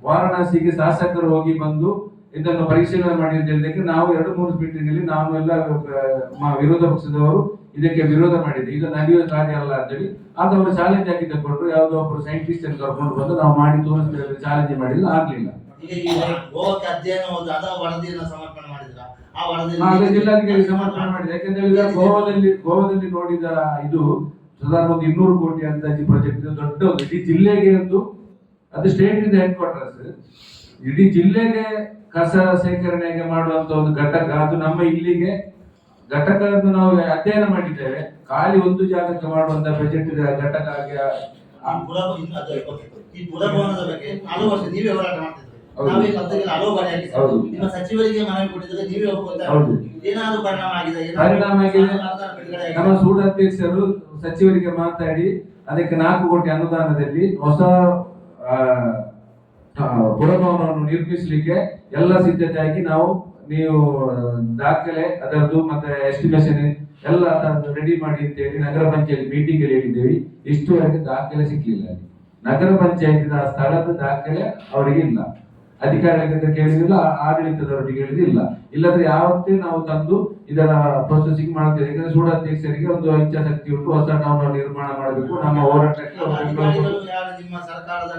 Speaker 5: ವಾರಣಾಸಿಗೆ ಶಾಸಕರು ಹೋಗಿ ಬಂದು ಇದನ್ನು ಪರಿಶೀಲನೆ ಮಾಡಿ ಅಂತ ಹೇಳಿದಕ್ಕೆ ನಾವು 2-3 ಮೀಟಿಂಗ್ ಅಲ್ಲಿ ನಾವು ಎಲ್ಲ ವಿರೋಧ ಪಕ್ಷದವರು ಇದಕ್ಕೆ ವಿರೋಧ ಮಾಡಿದ್ವಿ. ಇದು ನಡೆಯುವ ಕಾರ್ಯ ಅಲ್ಲ ಅಂತೇಳಿ ಆಗ ಅವರು ಚಾಲೆಂಜ್ ಆಗಿ ತಗೊಂಡ್ರು. ಯಾವುದೋ ಒಬ್ಬರು ಸೈಂಟಿಸ್ಟ್ ಅನ್ನು ಕರ್ಕೊಂಡು ಬಂದು ನಾವು ಮಾಡಿ ತೋರಿಸ್ತೇವೆ, ಚಾಲೆಂಜ್ ಮಾಡಿಲ್ಲ, ಆಗ್ಲಿಲ್ಲ. ಜಿಲ್ಲಾಧಿಕಾರಿ ಸಮರ್ಪಣೆ ಮಾಡಿದೆ. ಯಾಕಂತ ಹೇಳಿದ್ರೆ ಗೋವಾದಲ್ಲಿ ನೋಡಿದ ಇದು ಸಾಧಾರಣ 200 ಕೋಟಿ ಅಂದಾಜು ಪ್ರಾಜೆಕ್ಟ್, ದೊಡ್ಡ ಇಡೀ ಜಿಲ್ಲೆಗೆ ಒಂದು, ಅದು ಸ್ಟೇಟ್ ಇಂದ ಹೆಡ್ ಕ್ವಾರ್ಟರ್ಸ್, ಇಡೀ ಜಿಲ್ಲೆಗೆ ಕಸ ಸೇಖರಣೆಗೆ ಮಾಡುವಂತ ಒಂದು ಘಟಕ, ಅದು ನಮ್ಮ ಇಲ್ಲಿಗೆ ಘಟಕವನ್ನು ನಾವು ಅಧ್ಯಯನ ಮಾಡಿದ್ದೇವೆ. ಖಾಲಿ ಒಂದು ಜಾಗಕ್ಕೆ ಮಾಡುವಂತ ಬಜೆಟ್ ಘಟಕ ಆಗಿ
Speaker 4: ಈ ಪುರಭವನದ ಬಗ್ಗೆ 4 ವರ್ಷ ನೀವೇ ಹೋರಾಟ ಮಾಡ್ತಿದ್ರಿ. ನಾವೇ ಕರ್ತವ್ಯ ಹಲವು ಬಾರಿ ಆಗಿತ್ತು. ನಿಮ್ಮ ಸಚಿವರಿಗೆ ಮನವಿ ಕೊಟ್ಟಿದ್ರೆ ನೀವೇ ಒಪ್ಪಿಕೊಳ್ತಾ ಏನಾದ್ರು ಪರಿಣಾಮ ಆಗಿದೆ?
Speaker 5: ನಮ್ಮ ಸೂಡಾಧ್ಯಕ್ಷರು ಸಚಿವರಿಗೆ ಮಾತಾಡಿ ಅದಕ್ಕೆ 4 ಕೋಟಿ ಅನುದಾನದಲ್ಲಿ ಹೊಸ ಪುರಭವನವನ್ನು ನಿರ್ಮಿಸಲಿಕ್ಕೆ ಎಲ್ಲ ಸಿದ್ಧತೆ ಆಗಿ ನೀವು ದಾಖಲೆ ಅದರದ್ದು ಮತ್ತೆ ಎಸ್ಟಿಮೇಷನ್ ಎಲ್ಲ ರೆಡಿ ಮಾಡಿ ಅಂತ ಹೇಳಿ ನಗರ ಪಂಚಾಯತ್ ಮೀಟಿಂಗ್ ಅಲ್ಲಿ ಹೇಳಿದ್ದೇವೆ. ಇಷ್ಟುವರೆಗೆ ದಾಖಲೆ ಸಿಕ್ಲಿಲ್ಲ. ನಗರ ಪಂಚಾಯತ್ ಸ್ಥಳದ ದಾಖಲೆ ಅವರಿಗೆ ಇಲ್ಲ, ಅಧಿಕಾರಿಗಳಿಗೆ ಕೇಳಿದಿಲ್ಲ, ಆಡಳಿತದವರಿಗೆ ಕೇಳಿದಿಲ್ಲ. ಇಲ್ಲದ್ರೆ ಯಾವತ್ತೇ ನಾವು ತಂದು ಇದರ ಪ್ರೊಸೆಸಿಂಗ್ ಮಾಡ್ತೇವೆ. ಯಾಕಂದ್ರೆ ಸೂಡಾಧ್ಯಕ್ಷರಿಗೆ ಒಂದು ಇಚ್ಛಾಶಕ್ತಿ ಉಂಟು, ಹೊಸ ಟೌನ್ ನಿರ್ಮಾಣ ಮಾಡಬೇಕು, ನಮ್ಮ ಹೋರಾಟಕ್ಕೆ
Speaker 4: ನಿಮ್ಮ ಸರ್ಕಾರದ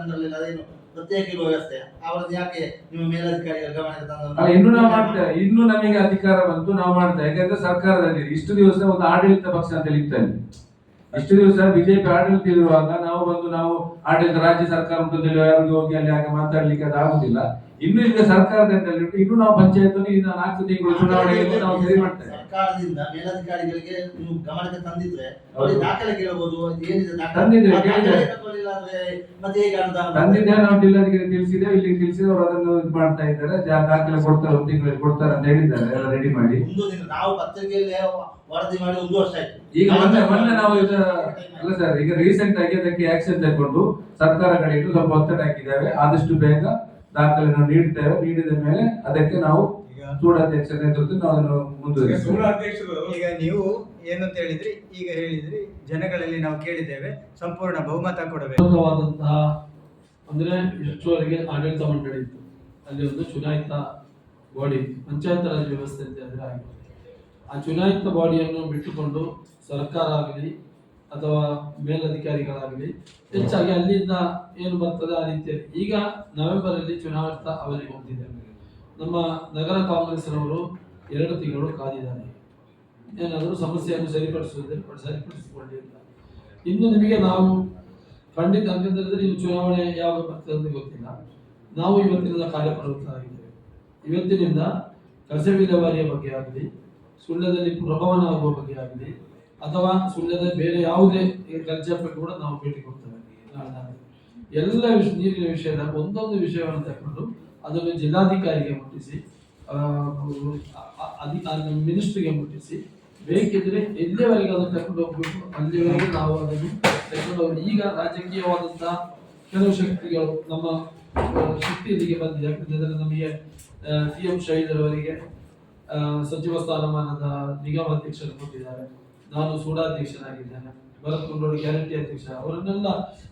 Speaker 4: ಪ್ರತ್ಯೇಕ ವ್ಯವಸ್ಥೆ ಅವರದ್ದು ಯಾಕೆ ನಿಮ್ಮ ಮೇಲಧಿಕಾರಿಗಳ ಗಮನಕ್ಕೆ ತಂದ?
Speaker 5: ಇನ್ನು ನಾವು ಮಾಡ್ತೇವೆ. ಇನ್ನು ನಮಗೆ ಅಧಿಕಾರ ಬಂತು ನಾವು ಮಾಡ್ತೇವೆ. ಯಾಕಂದ್ರೆ ಸರ್ಕಾರದಲ್ಲಿ ಇಷ್ಟು ದಿವಸ ಒಂದು ಆಡಳಿತ ಪಕ್ಷ ಅಂತ ಇರ್ತದೆ. ಇಷ್ಟು ದಿವಸ ಬಿಜೆಪಿ ಆಡಳಿತ ಇರುವಾಗ ನಾವು ಆಡಳಿತ ರಾಜ್ಯ ಸರ್ಕಾರ ಯಾರಿಗೂ ಹೋಗಿ ಅಲ್ಲಿ ಹಾಗೆ ಮಾತಾಡ್ಲಿಕ್ಕೆ ಅದು ಆಗುದಿಲ್ಲ. ಇನ್ನು ಈಗ ಸರ್ಕಾರದಲ್ಲಿ ಇನ್ನು ನಾವು ಪಂಚಾಯತ್ 4 ತಿಂಗಳು ಚುನಾವಣೆಯಲ್ಲಿ ನಾವು ಸರಿ ಮಾಡ್ತೇವೆ.
Speaker 4: ಸರ್ಕಾರದಿಂದ ಮೇಲಧಿಕಾರಿಗಳಿಗೆ ನೀವು ಗಮನಕ್ಕೆ ತಂದಿದ್ರೆ ಅವರಿಗೆ ದಾಖಲೆ ಕೇಳಬಹುದು. ಏನಿದೆ ಮತ್ತೆ ಹೇಗೆ
Speaker 5: ತಂದಿದ್ದೆ ನಾವು ಜಿಲ್ಲಾಧಿಕಾರಿ ತಿಳಿಸಿದ್ದೇವೆ, ಇಲ್ಲಿ ತಿಳಿಸಿದ್ರೆ ಅವರು ಅದನ್ನು ಇದು ಮಾಡ್ತಾ ಇದ್ದಾರೆ. ದಾಖಲೆ ಕೊಡ್ತಾರೆ, 1 ತಿಂಗಳಲ್ಲಿ ಕೊಡ್ತಾರೆ ಅಂತ ಹೇಳಿದ್ದಾರೆ. ಎಲ್ಲ ರೆಡಿ ಮಾಡಿ
Speaker 4: ನಾವು ಪತ್ರಿಕೆಯಲ್ಲಿ ವರದಿ ಮಾಡಿ 1 ವರ್ಷ ಆಯ್ತು.
Speaker 5: ಈಗ ಮೊನ್ನೆ ನಾವು ಅಲ್ಲ ಸರ್, ಈಗ ರೀಸೆಂಟ್ ಆಗಿ ಅದಕ್ಕೆ ಆಕ್ಷನ್ ತಗೊಂಡು ಸರ್ಕಾರ ಕಡೆಯಿಂದ ಸ್ವಲ್ಪ ಒತ್ತಡ ಹಾಕಿದ್ದೇವೆ. ಆದಷ್ಟು ಬೇಗ ದಾಖಲೆ ನಾವು ನೀಡ್ತೇವೆ. ನೀಡಿದ ಮೇಲೆ ಅದಕ್ಕೆ ನಾವು ಸೂಡಾಧ್ಯಕ್ಷರ ನೇತೃತ್ವ ನಾವು ಅದನ್ನು ಮುಂದುವರಿಸ್ತೇವೆ.
Speaker 8: ಈಗ ನೀವು ಏನಂತ ಹೇಳಿದ್ರಿ, ಈಗ ಹೇಳಿದ್ರಿ ಜನಗಳಲ್ಲಿ ನಾವು ಕೇಳಿದ್ದೇವೆ ಸಂಪೂರ್ಣ ಬಹುಮತ ಕೊಡಬೇಕು.
Speaker 9: ಅಂದ್ರೆ ಇಷ್ಟುವರೆಗೆ ಆಡಳಿತ ಮಂಡಳಿ ಇತ್ತು, ಅಲ್ಲಿ ಒಂದು ಚುನಾಯಿತ ಬಾಡಿ ಪಂಚಾಯತ್ ರಾಜ್ ವ್ಯವಸ್ಥೆ ಅಂತ ಹೇಳಿದ್ರೆ ಆಗಿದೆ. ಆ ಚುನಾಯಿತ ಬಾಡಿಯನ್ನು ಬಿಟ್ಟುಕೊಂಡು ಸರ್ಕಾರ ಆಗಲಿ ಅಥವಾ ಮೇಲಧಿಕಾರಿಗಳಾಗಲಿ ಹೆಚ್ಚಾಗಿ ಅಲ್ಲಿಂದ ಏನು ಬರ್ತದೆ ಆ ರೀತಿಯಲ್ಲಿ. ಈಗ ನವೆಂಬರ್ ಅಲ್ಲಿ ಚುನಾಯಿತ ಅವಧಿ ಹೋಗ್ತಿದೆ. ನಮ್ಮ ನಗರ ಕಾಂಗ್ರೆಸ್ನವರು 2 ತಿಂಗಳು ಕಾದಿದ್ದಾರೆ. ಏನಾದರೂ ಸಮಸ್ಯೆಯನ್ನು ಸರಿಪಡಿಸಿಕೊಳ್ಳಿ ಅಂತ. ಇನ್ನು ನಿಮಗೆ ನಾವು ಖಂಡಿತ ಅಂತಂದ್ರೆ ನೀವು ಚುನಾವಣೆ ಯಾವಾಗ ಬರ್ತದೆ ಅಂತ ಗೊತ್ತಿಲ್ಲ. ನಾವು ಇವತ್ತಿನಿಂದ ಕಾರ್ಯಪ್ರವೃತ್ತರಾಗಿದ್ದೇವೆ. ಇವತ್ತಿನಿಂದ ಕಸ ವಿಲೇವಾರಿಯ ಬಗ್ಗೆ ಆಗಲಿ, ಸುಳ್ಯದಲ್ಲಿ ಪ್ರಭವನ ಆಗುವ ಬಗ್ಗೆ ಆಗಲಿ, ಅಥವಾ ಸುಳ್ಯದ ಬೇರೆ ಯಾವುದೇ ಕಲ್ಚರ್ ಕೂಡ ನಾವು ಭೇಟಿ ಕೊಡ್ತೇವೆ. ಎಲ್ಲ ನೀರಿನ ವಿಷಯದ ಒಂದೊಂದು ವಿಷಯವನ್ನು ತಗೊಂಡು ಅದನ್ನು ಜಿಲ್ಲಾಧಿಕಾರಿಗೆ ಮುಟ್ಟಿಸಿ, ಮಿನಿಸ್ಟ್ರಿಗೆ ಮುಟ್ಟಿಸಿ, ಬೇಕಿದ್ರೆ ಎಲ್ಲಿವರೆಗೆ ಅದನ್ನು ತಗೊಂಡು ಹೋಗ್ಬೇಕು ಅಲ್ಲಿವರೆಗೆ ನಾವು ಅದನ್ನು ತಗೊಂಡು ಹೋಗಿ. ಈಗ ರಾಜಕೀಯವಾದಂತಹ ಕೆಲವು ಶಕ್ತಿಗಳು ನಮ್ಮ ಶಕ್ತಿ ಇಲ್ಲಿಗೆ ಬಂದಿದೆ. ಯಾಕಂದ್ರೆ ನಮಗೆ TM ಶಹೀದರ್ ಅವರಿಗೆ ಸಚಿವ ಸ್ಥಾನಮಾನದ ನಿಗಮ ಅಧ್ಯಕ್ಷರು ಕೊಟ್ಟಿದ್ದಾರೆ. ನಾನು ಸೂಡಾಧ್ಯಕ್ಷನಾಗಿದ್ದೇನೆ. ಭರತ್ ಕುಂಡೋಳಿ ಗ್ಯಾರಂಟಿ ಅಧ್ಯಕ್ಷ. ಅವರನ್ನೆಲ್ಲ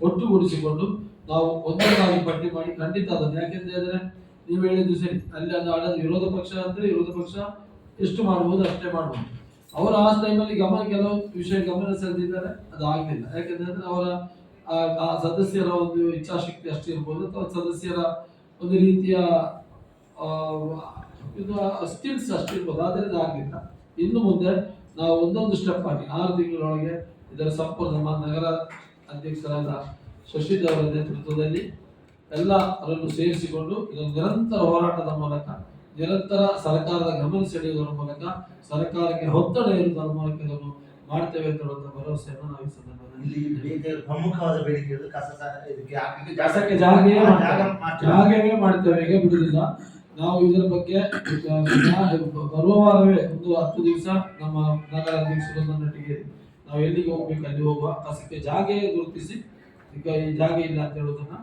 Speaker 9: ಒಟ್ಟುಗೂಡಿಸಿಕೊಂಡು ನಾವು ಒಂದೊಂದಾಗಿ ಪಟ್ಟಿ ಮಾಡಿ ಖಂಡಿತ ಅದನ್ನು, ಯಾಕೆಂತ ಹೇಳಿದ್ರೆ ನೀವು ಹೇಳಿದ್ದು ಸರಿ, ಅಲ್ಲಿ ಅದು ಆಡೋದು ವಿರೋಧ ಪಕ್ಷ ಅಂದ್ರೆ ವಿರೋಧ ಪಕ್ಷ ಎಷ್ಟು ಮಾಡಬಹುದು ಅಷ್ಟೇ ಮಾಡಬಹುದು. ಅವರು ಆ ಟೈಮಲ್ಲಿ ಕೆಲವು ವಿಷಯ ಗಮನ ಸೆಳೆದಿದ್ದಾರೆ, ಅದು ಆಗಲಿಲ್ಲ. ಯಾಕೆಂದ್ರೆ ಅವರ ಆ ಸದಸ್ಯರ ಒಂದು ಇಚ್ಛಾಶಕ್ತಿ ಅಷ್ಟಿರ್ಬೋದು, ಅಥವಾ ಸದಸ್ಯರ ಒಂದು ರೀತಿಯ ಇದು ಸ್ಕಿಲ್ಸ್ ಅಷ್ಟಿರ್ಬೋದು, ಆದರೆ ಅದು ಆಗಲಿಲ್ಲ. ಇನ್ನು ಮುಂದೆ ನಾವು ಒಂದೊಂದು ಸ್ಟೆಪ್ ಆಗಿ 6 ತಿಂಗಳೊಳಗೆ ಇದರ ಸಂಪೂರ್ಣ ನಮ್ಮ ನಗರ ಅಧ್ಯಕ್ಷರಾದ ಶಶಿದ್ ಅವರ ನೇತೃತ್ವದಲ್ಲಿ ಎಲ್ಲರನ್ನು ಸೇರಿಸಿಕೊಂಡು ಇದನ್ನು ನಿರಂತರ ಹೋರಾಟದ ಮೂಲಕ, ನಿರಂತರ ಸರ್ಕಾರದ ಗಮನ ಸೆಳೆಯುವುದರ ಮೂಲಕ, ಸರ್ಕಾರಕ್ಕೆ ಒತ್ತಡ ಇರುವುದರ ಮೂಲಕ ಇದನ್ನು ಮಾಡ್ತೇವೆ ಅಂತ ಹೇಳುವಂತ ಭರವಸೆಯನ್ನು ನಾವು ಈ ಸಂದರ್ಭದಲ್ಲಿ
Speaker 4: ಪ್ರಮುಖವಾದ ಬೇಡಿಕೆ ಇದಕ್ಕೆ
Speaker 9: ಕಸಕ್ಕೆ ಜಾಗವೇ ಮಾಡ್ತೇವೆ, ಈಗ ಬಿಡುದಿಲ್ಲ. ನಾವು ಇದರ ಬಗ್ಗೆ ಬರುವ ವಾರವೇ ಒಂದು 10 ದಿವಸ ನಮ್ಮ ನಗರ ಅಧ್ಯಕ್ಷರು ನನ್ನೊಟ್ಟಿಗೆ ನಾವು ಎಲ್ಲಿಗೆ ಹೋಗ್ಬೇಕು ಅಲ್ಲಿ ಹೋಗುವ, ಕಸಕ್ಕೆ ಜಾಗ ಗುರುತಿಸಿ ಈಗ ಈ ಜಾಗ ಇಲ್ಲ ಅಂತ ಹೇಳುವುದನ್ನ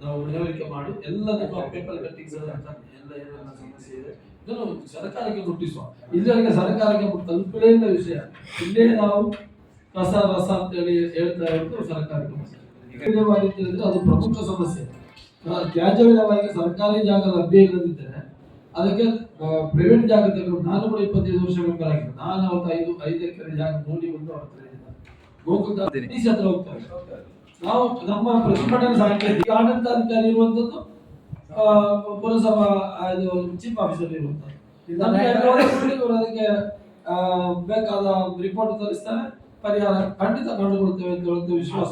Speaker 9: ನಾವು ಮನವರಿಕೆ ಮಾಡಿ ಎಲ್ಲ ಪೇಪರ್ ಕಟ್ಟಿಂಗ್ಸ್ ಎಲ್ಲ ಏನೆಲ್ಲ ಸಮಸ್ಯೆ ಇದೆ ಇದನ್ನು ಸರ್ಕಾರಕ್ಕೆ ಮುಟ್ಟಿಸುವ. ಇಲ್ಲಿವರೆಗೆ ಸರ್ಕಾರಕ್ಕೆ ತಲುಪಲೇ ಇಲ್ಲ ವಿಷಯ. ಇಲ್ಲೇ ನಾವು ಕಸ ರಸ ಅಂತ ಹೇಳಿ ಹೇಳ್ತಾ ಇರೋದು ಸರ್ಕಾರಕ್ಕೆ ತಿಳಿದ್ರೆ ಅದು ಪ್ರಮುಖ ಸಮಸ್ಯೆ. ತ್ಯಾಜ್ಯ ವಿಲೇವಾರಿಗೆ ಸರ್ಕಾರಿ ಜಾಗ ಲಭ್ಯ ಇಲ್ಲದಿದ್ದರೆ ಅದಕ್ಕೆ ಪ್ರೈವೇಟ್ ಜಾಗ ತಗೊಂಡು, ನಾನು ಕೂಡ 25 ವರ್ಷ ಮೆಂಬರ್ ಆಗಿದ್ದೆ. ನಾನು ಅವತ್ತು 5 ಎಕರೆ ಜಾಗ ನೋಡಿ ಬಂದು ಅವ್ರ ಹತ್ರ ಗೋಕುಲ ಹತ್ರ ಹೋಗ್ತಾರೆ. ನಾವು ನಮ್ಮ ಪ್ರತಿಭಟನೆ ಸಾಹಿತ್ಯ ಆಡಳಿತಾಧಿಕಾರಿ ಇರುವಂತದ್ದು ಪುರಸಭಾ ಚೀಫ್ ಆಫೀಸರ್ ಇರುವಂತದ್ದು. ಅದಕ್ಕೆ ಬೇಕಾದ ರಿಪೋರ್ಟ್ ತರಿಸ್ತಾರೆ, ಪರಿಹಾರ ಖಂಡಿತ ಕಂಡುಕೊಳ್ತೇವೆ ಅಂತ ಹೇಳುವಂತ ವಿಶ್ವಾಸ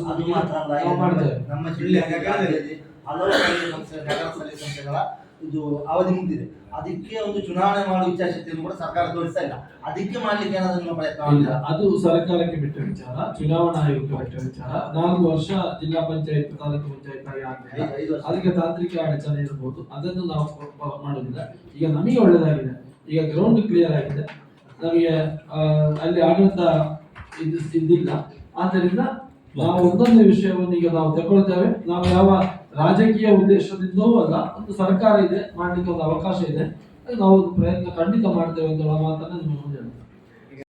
Speaker 9: ಮಾಡ್ತೇವೆ.
Speaker 4: ನಮ್ಮ ಜಿಲ್ಲೆಯಲ್ಲಿ ಹಲವು ಸ್ಥಳೀಯ ಸಂಸ್ಥೆಗಳ ಇದು ಅವಧಿ ಮುಗಿದಿದೆ. ಅದಕ್ಕೆ ಒಂದು ಚುನಾವಣೆ ಮಾಡುವ ಇಚ್ಛಾಶಕ್ತಿಯನ್ನು ಕೂಡ ಸರ್ಕಾರ ತೋರಿಸ್ತಾ ಇಲ್ಲ. ಅದಕ್ಕೆ ಮಾಡ್ಲಿಕ್ಕೆ ಏನಾದ್ರು ನಿಮ್ಮ ಪ್ರಯತ್ನ
Speaker 9: ಇಲ್ಲ, ಅದು ಸರ್ಕಾರಕ್ಕೆ ಬಿಟ್ಟ ವಿಚಾರ, ಚುನಾವಣಾ ಆಯೋಗಕ್ಕೆ ಬಿಟ್ಟ ವಿಚಾರ. 4 ವರ್ಷ ಜಿಲ್ಲಾ ಪಂಚಾಯತ್ ತಾಲೂಕು ಪಂಚಾಯತ್ ಆಗಿ ಆಗ್ತದೆ, ಅದಕ್ಕೆ ತಾಂತ್ರಿಕ ಅಡಚಣೆ ಇರಬಹುದು, ಅದನ್ನು ನಾವು ಮಾಡುದಿಲ್ಲ. ಈಗ ನಮಗೆ ಒಳ್ಳೆದಾಗಿದೆ, ಈಗ ಗ್ರೌಂಡ್ ಕ್ಲಿಯರ್ ಆಗಿದೆ, ನಮಗೆ ಅಲ್ಲಿ ಆಡಳಿತ ಇದಿಲ್ಲ. ಆದ್ದರಿಂದ ನಾವು ಒಂದೊಂದು ವಿಷಯವನ್ನು ಈಗ ನಾವು ತಗೊಳ್ತೇವೆ. ನಾವು ಯಾವ ರಾಜಕೀಯ ಉದ್ದೇಶದಿಂದಲೂ ಅಲ್ಲ, ಒಂದು ಸರ್ಕಾರ ಇದೆ, ಮಾಡ್ಲಿಕ್ಕೆ ಒಂದು ಅವಕಾಶ ಇದೆ, ನಾವು ಒಂದು ಪ್ರಯತ್ನ ಖಂಡಿತ ಮಾಡ್ತೇವೆ ಅಂತ ಮಾತನ್ನ ನಿಮ್ಮ ಮುಂದೆ